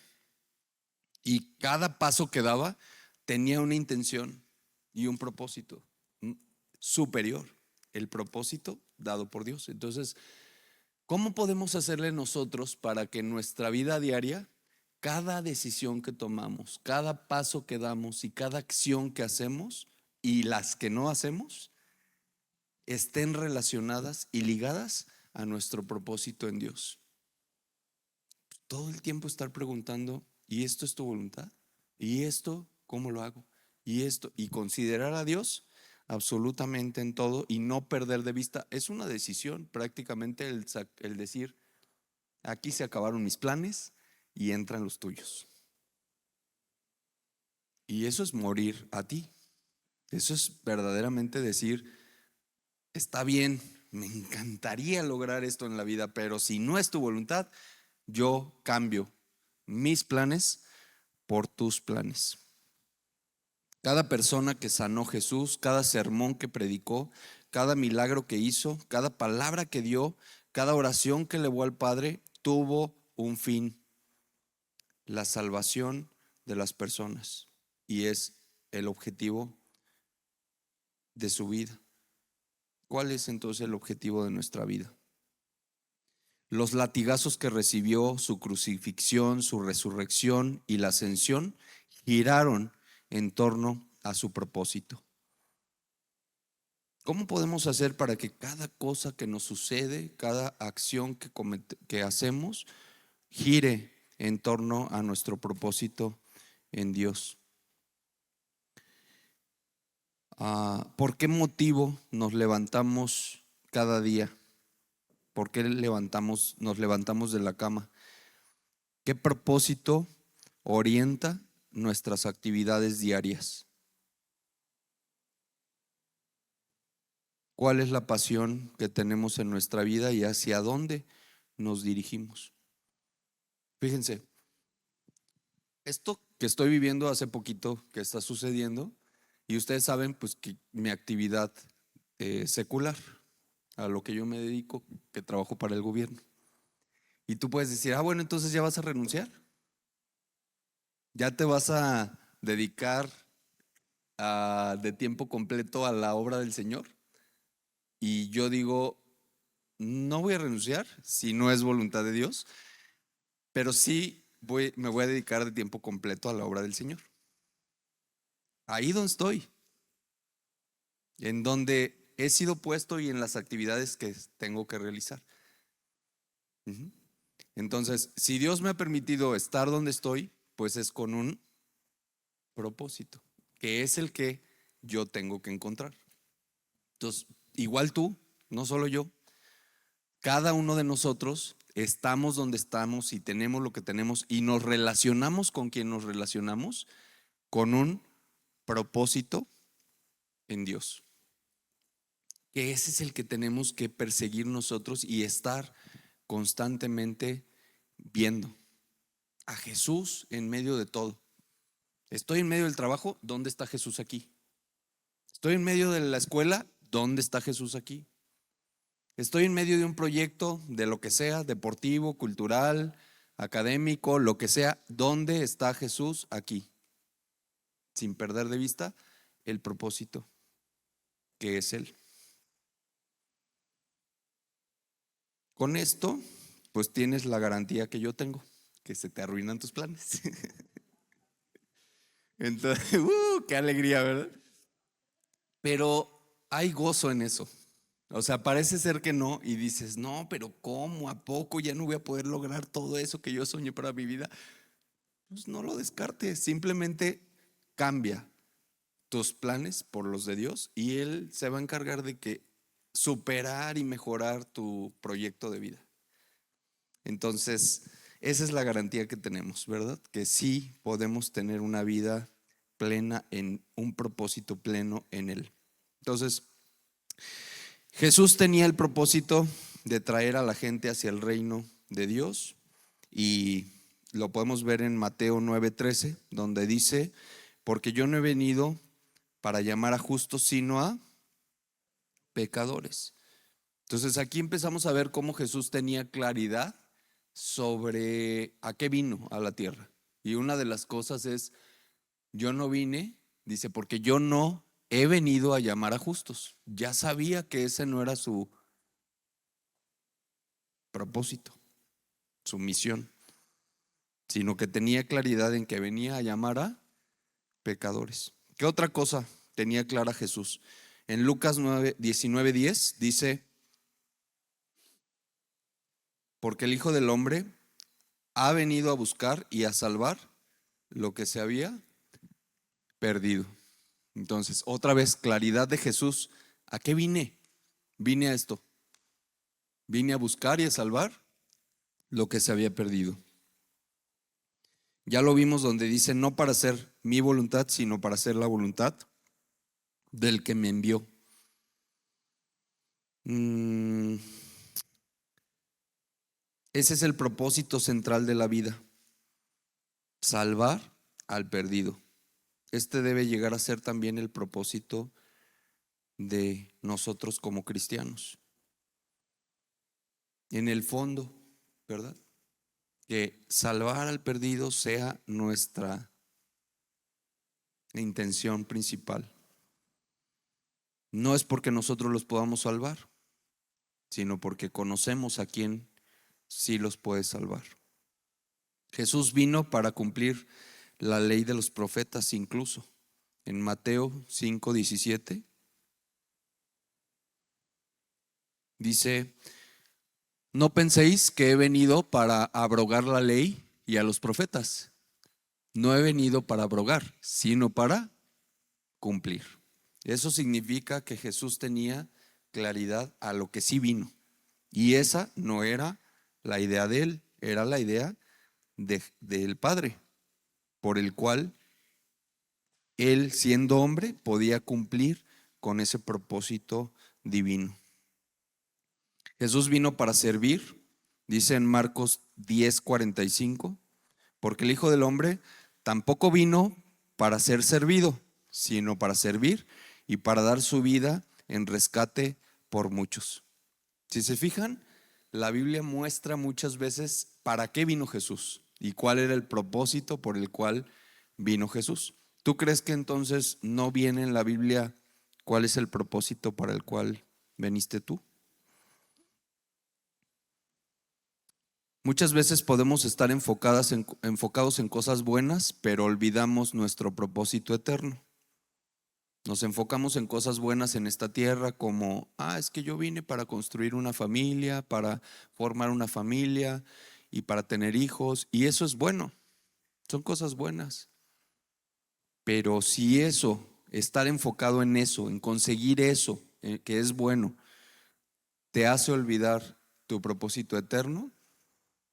y cada paso que daba tenía una intención y un propósito superior, el propósito dado por Dios. Entonces, ¿cómo podemos hacerle nosotros para que en nuestra vida diaria, cada decisión que tomamos, cada paso que damos y cada acción que hacemos y las que no hacemos estén relacionadas y ligadas a nuestro propósito en Dios? Todo el tiempo estar preguntando, ¿y esto es tu voluntad? ¿Y esto cómo lo hago? ¿Y esto? Y considerar a Dios absolutamente en todo y no perder de vista. Es una decisión prácticamente el decir, aquí se acabaron mis planes y entran los tuyos. Y eso es morir a ti. Eso es verdaderamente decir, está bien, me encantaría lograr esto en la vida, pero si no es tu voluntad, yo cambio mis planes por tus planes. Cada persona que sanó Jesús, cada sermón que predicó, cada milagro que hizo, cada palabra que dio, cada oración que elevó al Padre, tuvo un fin: la salvación de las personas. Y es el objetivo de su vida. ¿Cuál es entonces el objetivo de nuestra vida? Los latigazos que recibió, su crucifixión, su resurrección y la ascensión giraron en torno a su propósito. ¿Cómo podemos hacer para que cada cosa que nos sucede, cada acción que hacemos, gire en torno a nuestro propósito en Dios? ¿Por qué motivo nos levantamos cada día? ¿Por qué nos levantamos de la cama? ¿Qué propósito orienta nuestras actividades diarias? ¿Cuál es la pasión que tenemos en nuestra vida y hacia dónde nos dirigimos? Fíjense, esto que estoy viviendo hace poquito, que está sucediendo, y ustedes saben pues que mi actividad secular, a lo que yo me dedico, que trabajo para el gobierno. Y tú puedes decir, bueno, entonces ya vas a renunciar, ya te vas a dedicar de tiempo completo a la obra del Señor. Y yo digo, no voy a renunciar si no es voluntad de Dios, pero sí me voy a dedicar de tiempo completo a la obra del Señor. Ahí donde estoy, en donde he sido puesto y en las actividades que tengo que realizar. Entonces, si Dios me ha permitido estar donde estoy, pues es con un propósito, que es el que yo tengo que encontrar. Entonces, igual tú, no solo yo, cada uno de nosotros estamos donde estamos y tenemos lo que tenemos y nos relacionamos con quien nos relacionamos con un propósito en Dios. Que ese es el que tenemos que perseguir nosotros y estar constantemente viendo a Jesús en medio de todo. Estoy en medio del trabajo, ¿dónde está Jesús aquí? Estoy en medio de la escuela, ¿dónde está Jesús aquí? Estoy en medio de un proyecto de lo que sea, deportivo, cultural, académico, lo que sea, ¿dónde está Jesús aquí? Sin perder de vista el propósito que es Él. Con esto, pues tienes la garantía que yo tengo, que se te arruinan tus planes. Entonces, qué alegría, ¿verdad? Pero hay gozo en eso. O sea, parece ser que no y dices, no, pero ¿cómo? ¿A poco ya no voy a poder lograr todo eso que yo soñé para mi vida? pues no lo descartes, simplemente cambia tus planes por los de Dios y Él se va a encargar de que superar y mejorar tu proyecto de vida. Entonces, esa es la garantía que tenemos, ¿verdad? Que sí podemos tener una vida plena en un propósito pleno en Él. Entonces, Jesús tenía el propósito de traer a la gente hacia el reino de Dios y lo podemos ver en Mateo 9:13, donde dice, porque yo no he venido para llamar a justos, sino a pecadores. Entonces aquí empezamos a ver cómo Jesús tenía claridad sobre a qué vino a la tierra. Y una de las cosas es, yo no vine, dice, porque yo no he venido a llamar a justos. Ya sabía que ese no era su propósito, su misión, sino que tenía claridad en que venía a llamar a pecadores. ¿Qué otra cosa tenía clara Jesús? En Lucas 19:10 dice, porque el Hijo del Hombre ha venido a buscar y a salvar lo que se había perdido. Entonces, otra vez, claridad de Jesús. ¿A qué vine? Vine a esto. Vine a buscar y a salvar lo que se había perdido. Ya lo vimos donde dice, no para hacer mi voluntad, sino para hacer la voluntad del que me envió. Ese es el propósito central de la vida, salvar al perdido. Este debe llegar a ser también el propósito de nosotros como cristianos. En el fondo, ¿verdad? Que salvar al perdido sea nuestra intención principal. No es porque nosotros los podamos salvar, sino porque conocemos a quien sí los puede salvar. Jesús vino para cumplir la ley de los profetas incluso. En Mateo 5:17 dice, no penséis que he venido para abrogar la ley y a los profetas. No he venido para abrogar, sino para cumplir. Eso significa que Jesús tenía claridad a lo que sí vino. Y esa no era la idea de él, era la idea del Padre, por el cual él, siendo hombre, podía cumplir con ese propósito divino. Jesús vino para servir, dice en Marcos 10:45, porque el Hijo del Hombre tampoco vino para ser servido, sino para servir y para dar su vida en rescate por muchos. Si se fijan, la Biblia muestra muchas veces para qué vino Jesús y cuál era el propósito por el cual vino Jesús. ¿Tú crees que entonces no viene en la Biblia cuál es el propósito para el cual veniste tú? Muchas veces podemos estar enfocados en cosas buenas, pero olvidamos nuestro propósito eterno. Nos enfocamos en cosas buenas en esta tierra como, es que yo vine para construir una familia, para formar una familia y para tener hijos, y eso es bueno, son cosas buenas. Pero si eso, estar enfocado en eso, en conseguir eso, que es bueno, te hace olvidar tu propósito eterno,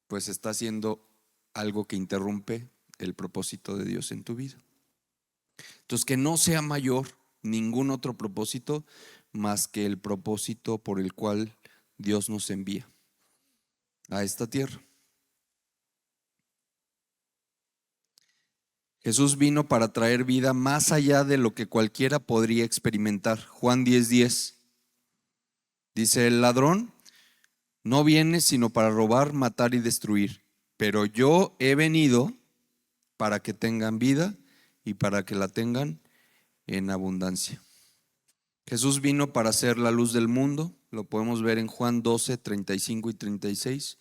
pues está haciendo algo que interrumpe el propósito de Dios en tu vida. Entonces, que no sea mayor ningún otro propósito más que el propósito por el cual Dios nos envía a esta tierra. Jesús vino para traer vida más allá de lo que cualquiera podría experimentar. Juan 10:10 dice, el ladrón no viene sino para robar, matar y destruir, pero yo he venido para que tengan vida y para que la tengan en abundancia. Jesús vino para ser la luz del mundo, lo podemos ver en Juan 12:35 y 36,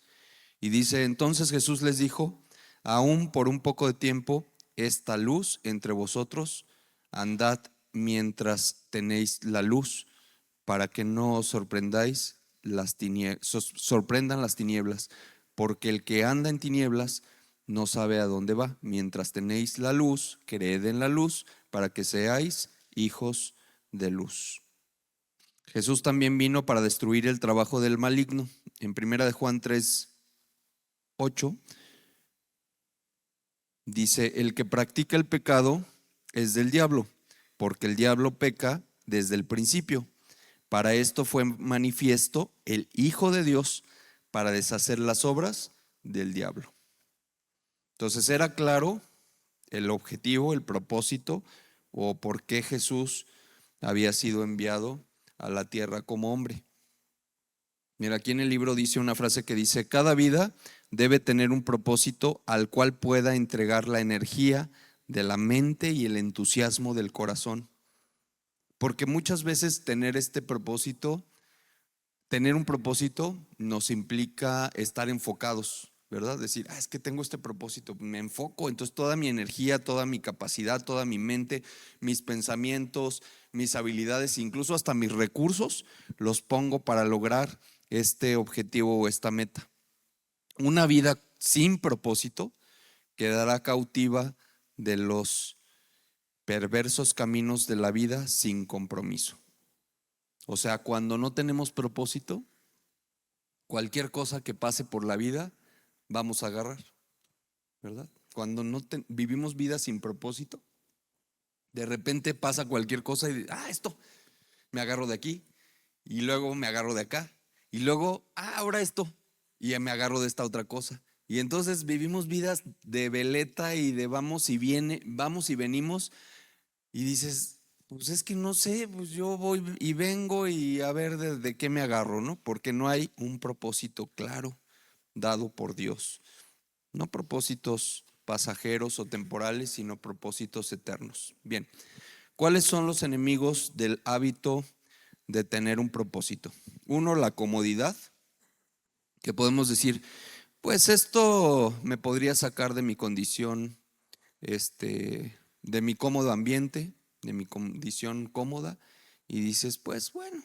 y dice, entonces Jesús les dijo, aún por un poco de tiempo, esta luz entre vosotros, andad mientras tenéis la luz, para que no os sorprendan las tinieblas, porque el que anda en tinieblas no sabe a dónde va. Mientras tenéis la luz, creed en la luz para que seáis hijos de luz. Jesús también vino para destruir el trabajo del maligno. En 1 Juan 3:8 dice: el que practica el pecado es del diablo, porque el diablo peca desde el principio. Para esto fue manifiesto el Hijo de Dios, para deshacer las obras del diablo. Entonces era claro el objetivo, el propósito o por qué Jesús había sido enviado a la tierra como hombre. Mira, aquí en el libro dice una frase que dice: cada vida debe tener un propósito al cual pueda entregar la energía de la mente y el entusiasmo del corazón. Porque muchas veces tener un propósito nos implica estar enfocados, ¿verdad? Decir, es que tengo este propósito, me enfoco, entonces toda mi energía, toda mi capacidad, toda mi mente, mis pensamientos, mis habilidades, incluso hasta mis recursos, los pongo para lograr este objetivo o esta meta. Una vida sin propósito quedará cautiva de los perversos caminos de la vida sin compromiso. O sea, cuando no tenemos propósito, cualquier cosa que pase por la vida vamos a agarrar, ¿verdad? Cuando vivimos vidas sin propósito, de repente pasa cualquier cosa y esto, me agarro de aquí, y luego me agarro de acá, y luego, ahora esto, y ya me agarro de esta otra cosa. Y entonces vivimos vidas de veleta y de vamos y venimos, y dices, pues es que no sé, pues yo voy y vengo y a ver de qué me agarro, ¿no? Porque no hay un propósito claro dado por Dios. No propósitos pasajeros o temporales, sino propósitos eternos. Bien, ¿cuáles son los enemigos del hábito de tener un propósito? Uno, la comodidad, que podemos decir, pues esto me podría sacar de mi condición, de mi cómodo ambiente, de mi condición cómoda, y dices, pues bueno,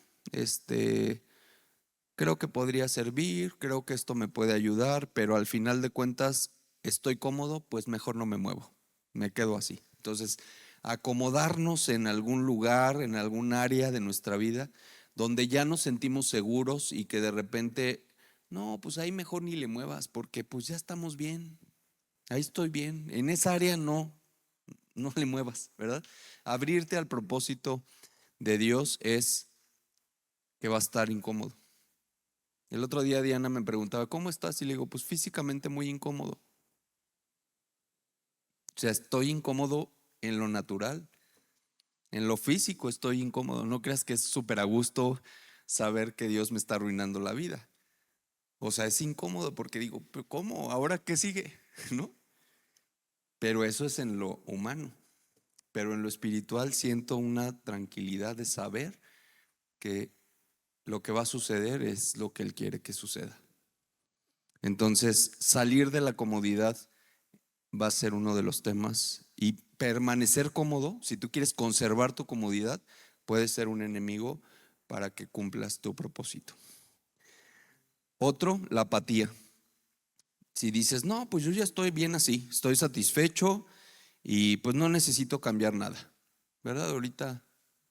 creo que podría servir, creo que esto me puede ayudar, pero al final de cuentas estoy cómodo, pues mejor no me muevo, me quedo así. Entonces, acomodarnos en algún lugar, en algún área de nuestra vida, donde ya nos sentimos seguros y que de repente, no, pues ahí mejor ni le muevas, porque pues ya estamos bien, ahí estoy bien, en esa área no le muevas, ¿verdad? Abrirte al propósito de Dios es que va a estar incómodo. El otro día Diana me preguntaba, ¿cómo estás? Y le digo, pues físicamente muy incómodo. O sea, estoy incómodo en lo natural, en lo físico estoy incómodo. No creas que es súper a gusto saber que Dios me está arruinando la vida. O sea, es incómodo porque digo, ¿pero cómo? ¿Ahora qué sigue? ¿No? Pero eso es en lo humano. Pero en lo espiritual siento una tranquilidad de saber que lo que va a suceder es lo que Él quiere que suceda. Entonces, salir de la comodidad va a ser uno de los temas, y permanecer cómodo, si tú quieres conservar tu comodidad, puede ser un enemigo para que cumplas tu propósito. Otro, la apatía. Si dices, no, pues yo ya estoy bien así, estoy satisfecho y pues no necesito cambiar nada, ¿verdad? Ahorita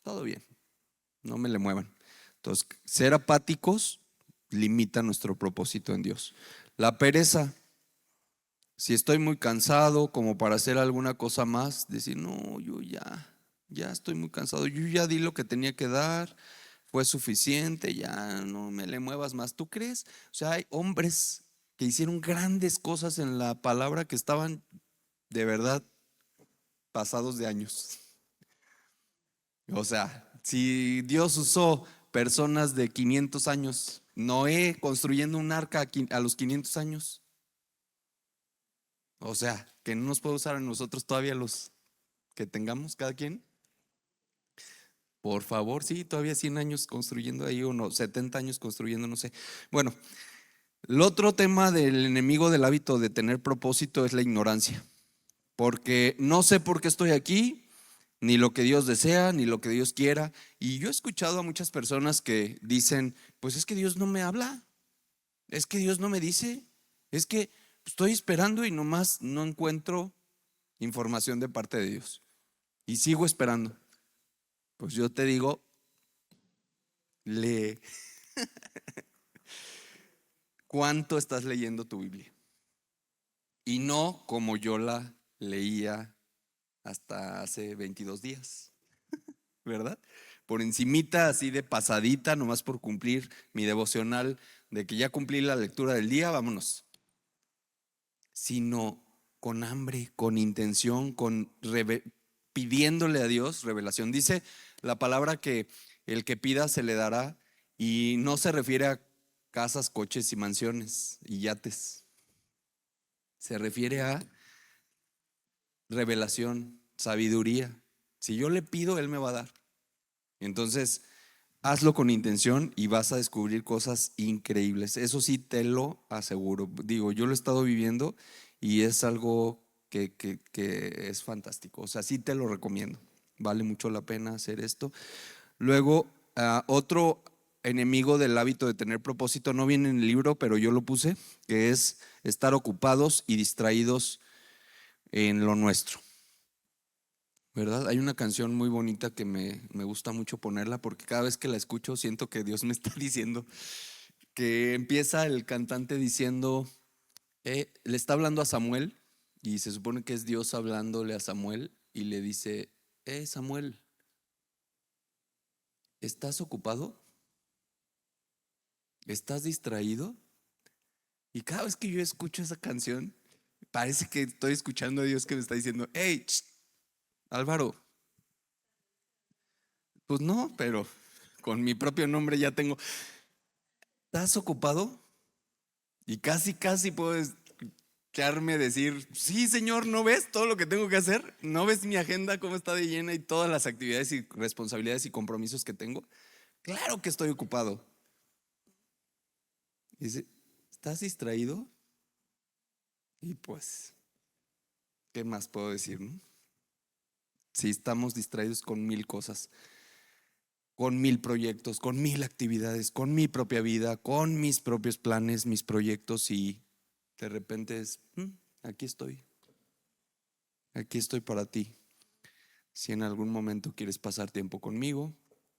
todo bien, no me le muevan. Entonces, ser apáticos limita nuestro propósito en Dios. La pereza. Si estoy muy cansado como para hacer alguna cosa más, decir, no, yo ya estoy muy cansado, yo ya di lo que tenía que dar, fue suficiente, ya no me le muevas más. ¿Tú crees? O sea, hay hombres que hicieron grandes cosas en la palabra que estaban de verdad pasados de años. O sea, si Dios usó personas de 500 años, Noé construyendo un arca a los 500 años. O sea, que no nos puede usar a nosotros todavía los que tengamos cada quien. Por favor, sí, todavía 100 años construyendo ahí, o no, 70 años construyendo, no sé. Bueno, el otro tema del enemigo del hábito de tener propósito es la ignorancia. Porque no sé por qué estoy aquí, ni lo que Dios desea, ni lo que Dios quiera. Y yo he escuchado a muchas personas que dicen, pues es que Dios no me habla, es que Dios no me dice, es que estoy esperando y nomás no encuentro información de parte de Dios. Y sigo esperando. Pues yo te digo, lee. ¿Cuánto estás leyendo tu Biblia? Y no como yo la leía hasta hace 22 días, ¿verdad? Por encimita, así de pasadita, nomás por cumplir mi devocional de que ya cumplí la lectura del día, vámonos. Sino con hambre, con intención, pidiéndole a Dios revelación. Dice la palabra que el que pida se le dará, y no se refiere a casas, coches y mansiones y yates. Se refiere a revelación, sabiduría. Si yo le pido, Él me va a dar. Entonces, hazlo con intención y vas a descubrir cosas increíbles. Eso sí, te lo aseguro. Digo, yo lo he estado viviendo y es algo que es fantástico. O sea, sí te lo recomiendo. Vale mucho la pena hacer esto. Luego, otro enemigo del hábito de tener propósito, no viene en el libro, pero yo lo puse, que es estar ocupados y distraídos en lo nuestro. ¿Verdad? Hay una canción muy bonita que me gusta mucho ponerla, porque cada vez que la escucho siento que Dios me está diciendo, que empieza el cantante diciendo, le está hablando a Samuel, y se supone que es Dios hablándole a Samuel, y le dice, Samuel, ¿estás ocupado? ¿Estás distraído? Y cada vez que yo escucho esa canción, parece que estoy escuchando a Dios que me está diciendo, hey, Álvaro, pues no, pero con mi propio nombre ya tengo. ¿Estás ocupado? Y casi puedo escucharme decir, sí, Señor, ¿no ves todo lo que tengo que hacer? ¿No ves mi agenda cómo está de llena y todas las actividades y responsabilidades y compromisos que tengo? Claro que estoy ocupado. Y dice, ¿estás distraído? Y pues, ¿qué más puedo decir, no? Si estamos distraídos con mil cosas, con mil proyectos, con mil actividades, con mi propia vida, con mis propios planes, mis proyectos, y de repente es, aquí estoy para ti. Si en algún momento quieres pasar tiempo conmigo,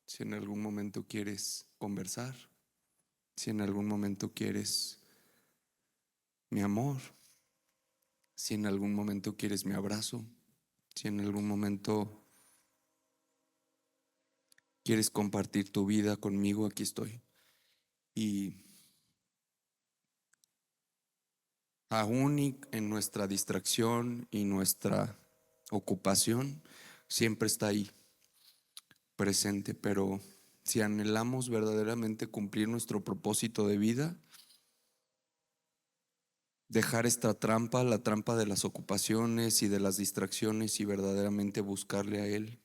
si en algún momento quieres conversar, si en algún momento quieres mi amor, si en algún momento quieres mi abrazo, si en algún momento quieres compartir tu vida conmigo, aquí estoy. Y aún en nuestra distracción y nuestra ocupación, siempre está ahí presente. Pero si anhelamos verdaderamente cumplir nuestro propósito de vida, dejar esta trampa, la trampa de las ocupaciones y de las distracciones, y verdaderamente buscarle a Él,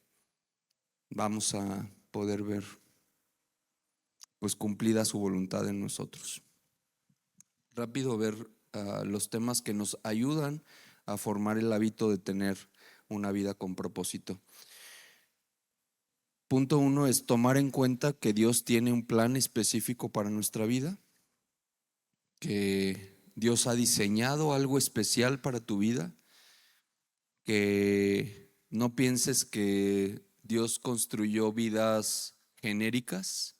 vamos a poder ver pues cumplida su voluntad en nosotros. Rápido ver los temas que nos ayudan a formar el hábito de tener una vida con propósito. Punto 1 es tomar en cuenta que Dios tiene un plan específico para nuestra vida, que Dios ha diseñado algo especial para tu vida, que no pienses que Dios construyó vidas genéricas,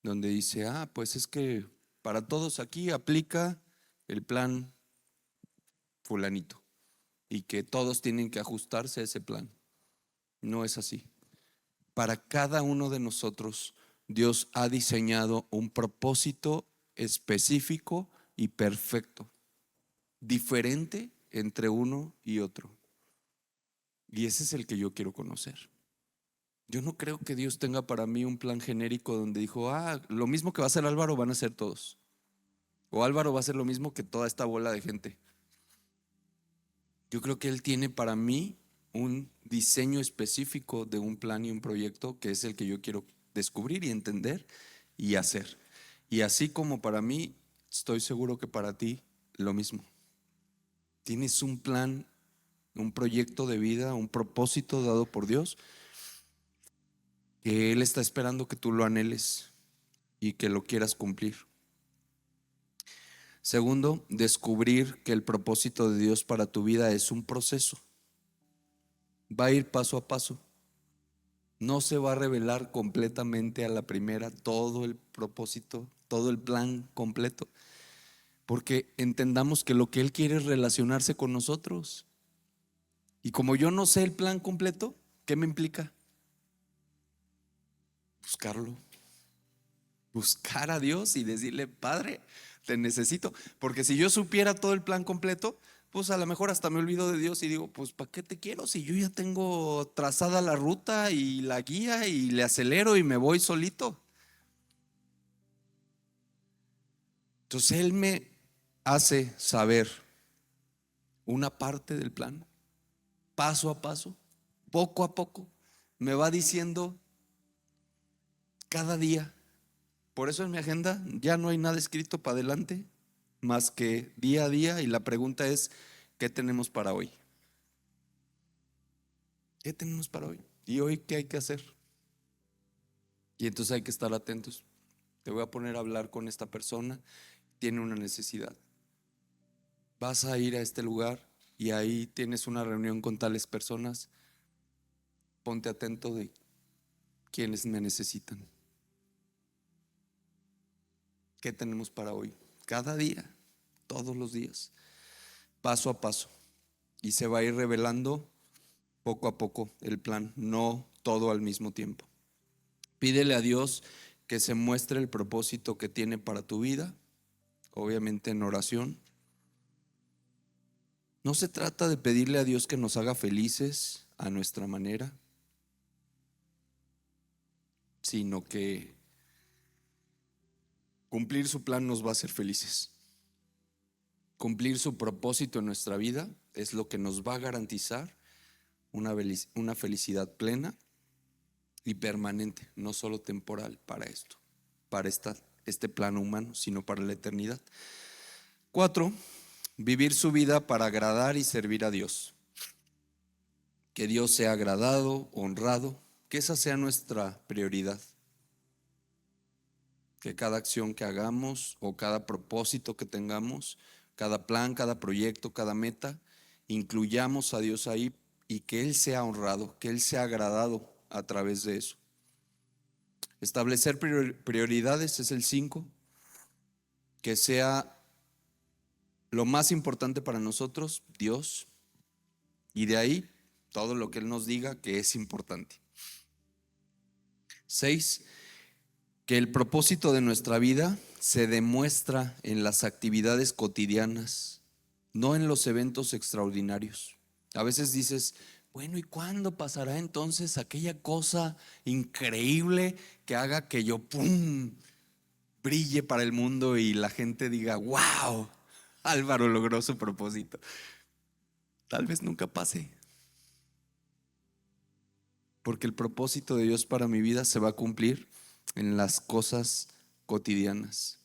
donde dice, pues es que para todos aquí aplica el plan fulanito, y que todos tienen que ajustarse a ese plan. No es así. Para cada uno de nosotros, Dios ha diseñado un propósito específico y perfecto, diferente entre uno y otro. Y ese es el que yo quiero conocer. Yo no creo que Dios tenga para mí un plan genérico donde dijo, lo mismo que va a hacer Álvaro van a hacer todos. O Álvaro va a hacer lo mismo que toda esta bola de gente. Yo creo que Él tiene para mí un diseño específico de un plan y un proyecto, que es el que yo quiero descubrir y entender y hacer. Y así como para mí, estoy seguro que para ti lo mismo. Tienes un plan, un proyecto de vida, un propósito dado por Dios, que Él está esperando que tú lo anheles y que lo quieras cumplir. Segundo, descubrir que el propósito de Dios para tu vida es un proceso. Va a ir paso a paso. No se va a revelar completamente a la primera todo el propósito, todo el plan completo. Porque entendamos que lo que Él quiere es relacionarse con nosotros. Y como yo no sé el plan completo, ¿qué me implica? Buscarlo. Buscar a Dios y decirle: Padre, te necesito. Porque si yo supiera todo el plan completo, pues a lo mejor hasta me olvido de Dios y digo: pues ¿para qué te quiero si yo ya tengo trazada la ruta y la guía y le acelero y me voy solito? Entonces Él me hace saber una parte del plan, paso a paso, poco a poco. Me va diciendo cada día. Por eso en mi agenda ya no hay nada escrito para adelante, más que día a día, y la pregunta es: ¿qué tenemos para hoy? ¿Qué tenemos para hoy? ¿Y hoy qué hay que hacer? Y entonces hay que estar atentos. Te voy a poner a hablar con esta persona, tiene una necesidad. Vas a ir a este lugar y ahí tienes una reunión con tales personas. Ponte atento de quienes me necesitan. ¿Qué tenemos para hoy? Cada día, todos los días, paso a paso. Y se va a ir revelando poco a poco el plan, no todo al mismo tiempo. Pídele a Dios que se muestre el propósito que tiene para tu vida, obviamente en oración. No se trata de pedirle a Dios que nos haga felices a nuestra manera, sino que cumplir su plan nos va a hacer felices. Cumplir su propósito en nuestra vida es lo que nos va a garantizar una felicidad plena y permanente, no solo temporal para esto, para este plano humano, sino para la eternidad. 4, vivir su vida para agradar y servir a Dios. Que Dios sea agradado, honrado, que esa sea nuestra prioridad. Que cada acción que hagamos o cada propósito que tengamos, cada plan, cada proyecto, cada meta, incluyamos a Dios ahí y que Él sea honrado, que Él sea agradado a través de eso. Establecer prioridades es el 5, que sea lo más importante para nosotros, Dios, y de ahí todo lo que Él nos diga que es importante. 6, que el propósito de nuestra vida se demuestra en las actividades cotidianas, no en los eventos extraordinarios. A veces dices: bueno, ¿y cuándo pasará entonces aquella cosa increíble que haga que yo brille para el mundo y la gente diga: wow, Álvaro logró su propósito? Tal vez nunca pase, porque el propósito de Dios para mi vida se va a cumplir en las cosas cotidianas,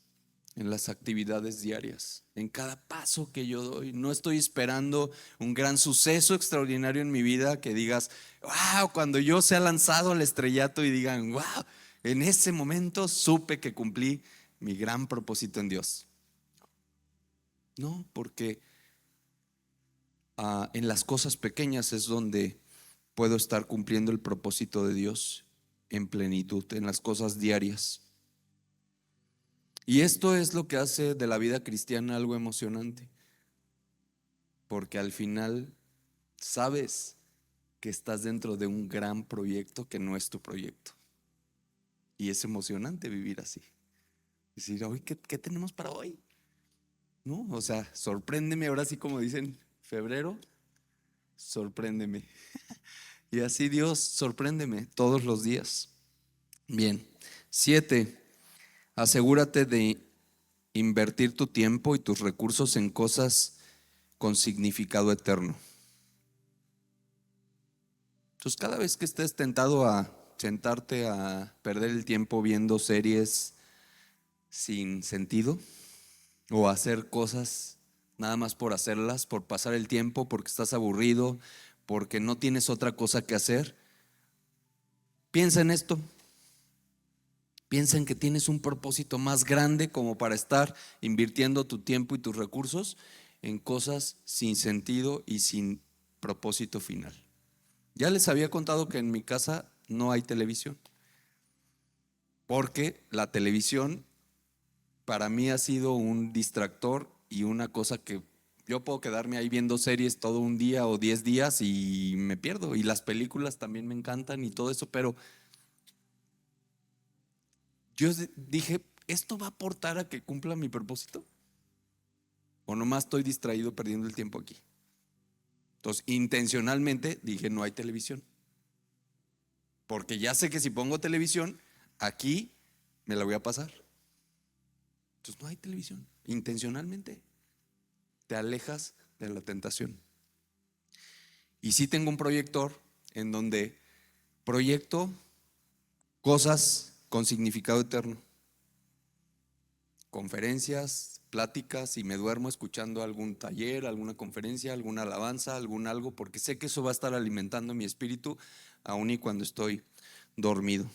en las actividades diarias, en cada paso que yo doy. No estoy esperando un gran suceso extraordinario en mi vida que digas: wow, cuando yo sea lanzado al estrellato y digan: wow, en ese momento supe que cumplí mi gran propósito en Dios. No, porque en las cosas pequeñas es donde puedo estar cumpliendo el propósito de Dios en plenitud, en las cosas diarias. Y esto es lo que hace de la vida cristiana algo emocionante, porque al final sabes que estás dentro de un gran proyecto que no es tu proyecto. Y es emocionante vivir así. Decir: hoy, ¿qué tenemos para hoy? ¿No? O sea, sorpréndeme, ahora sí, como dicen, febrero, sorpréndeme. Y así Dios, sorpréndeme todos los días. Bien. 7, asegúrate de invertir tu tiempo y tus recursos en cosas con significado eterno. Entonces, cada vez que estés tentado a sentarte a perder el tiempo viendo series sin sentido o hacer cosas nada más por hacerlas, por pasar el tiempo, porque estás aburrido, porque no tienes otra cosa que hacer, piensa en esto. Piensa en que tienes un propósito más grande como para estar invirtiendo tu tiempo y tus recursos en cosas sin sentido y sin propósito final. Ya les había contado que en mi casa no hay televisión, porque la televisión para mí ha sido un distractor y una cosa que yo puedo quedarme ahí viendo series todo un día o 10 días y me pierdo. Y las películas también me encantan y todo eso, pero yo dije, ¿esto va a aportar a que cumpla mi propósito? ¿O nomás estoy distraído perdiendo el tiempo aquí? Entonces, intencionalmente dije, no hay televisión. Porque ya sé que si pongo televisión, aquí me la voy a pasar. Entonces, no hay televisión. Intencionalmente te alejas de la tentación. Y sí tengo un proyector en donde proyecto cosas con significado eterno. Conferencias, pláticas, y me duermo escuchando algún taller, alguna conferencia, alguna alabanza, algún algo, porque sé que eso va a estar alimentando mi espíritu aún y cuando estoy dormido.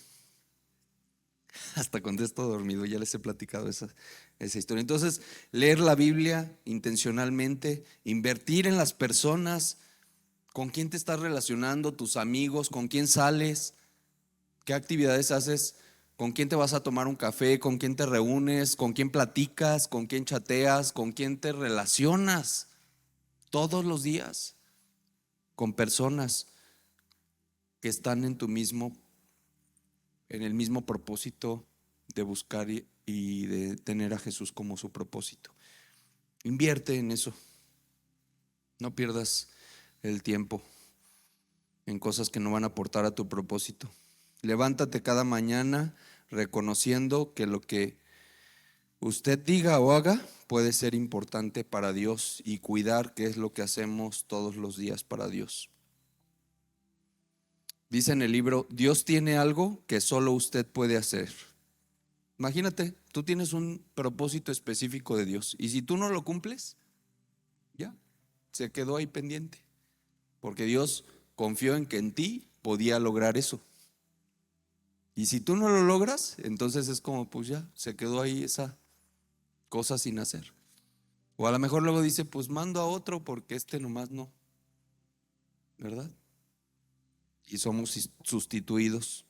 Hasta cuando estoy dormido, ya les he platicado esa historia. Entonces, leer la Biblia intencionalmente, invertir en las personas, con quién te estás relacionando, tus amigos, con quién sales, qué actividades haces, con quién te vas a tomar un café, con quién te reúnes, con quién platicas, con quién chateas, con quién te relacionas todos los días, con personas que están en el mismo propósito de buscar y de tener a Jesús como su propósito. Invierte en eso. No pierdas el tiempo en cosas que no van a aportar a tu propósito. Levántate cada mañana reconociendo que lo que usted diga o haga puede ser importante para Dios y cuidar qué es lo que hacemos todos los días para Dios. Dice en el libro, Dios tiene algo que solo usted puede hacer. Imagínate, tú tienes un propósito específico de Dios y si tú no lo cumples, ya, se quedó ahí pendiente. Porque Dios confió en que en ti podía lograr eso. Y si tú no lo logras, entonces es como, pues ya, se quedó ahí esa cosa sin hacer. O a lo mejor luego dice, pues mando a otro porque este nomás no, ¿verdad? Y somos sustituidos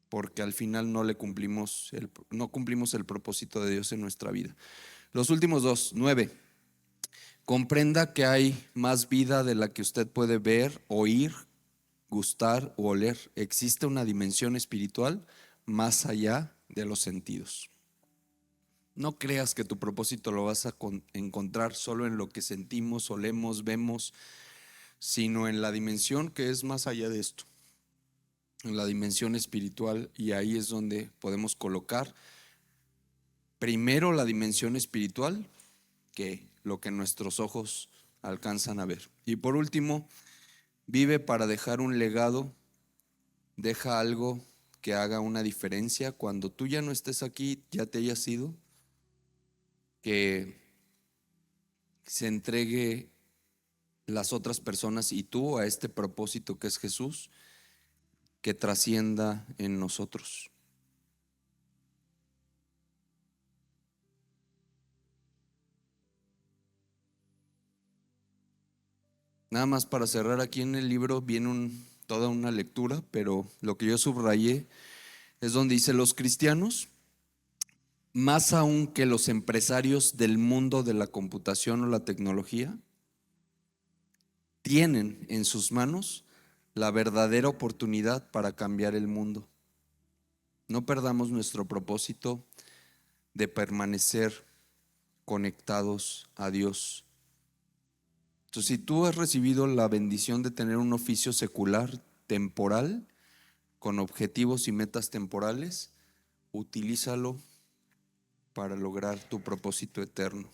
porque al final no cumplimos el propósito de Dios en nuestra vida. Los últimos dos, 9. Comprenda que hay más vida de la que usted puede ver, oír, gustar o oler. Existe una dimensión espiritual más allá de los sentidos. No creas que tu propósito lo vas a encontrar solo en lo que sentimos, olemos, vemos, sino en la dimensión que es más allá de esto, en la dimensión espiritual, y ahí es donde podemos colocar primero la dimensión espiritual que lo que nuestros ojos alcanzan a ver. Y por último, vive para dejar un legado, deja algo que haga una diferencia cuando tú ya no estés aquí, ya te hayas ido, que se entregue las otras personas y tú a este propósito que es Jesús, que trascienda en nosotros. Nada más para cerrar, aquí en el libro viene toda una lectura, pero lo que yo subrayé es donde dice: los cristianos, más aún que los empresarios del mundo de la computación o la tecnología, tienen en sus manos la verdadera oportunidad para cambiar el mundo. No perdamos nuestro propósito de permanecer conectados a Dios. Entonces, si tú has recibido la bendición de tener un oficio secular, temporal, con objetivos y metas temporales, utilízalo para lograr tu propósito eterno.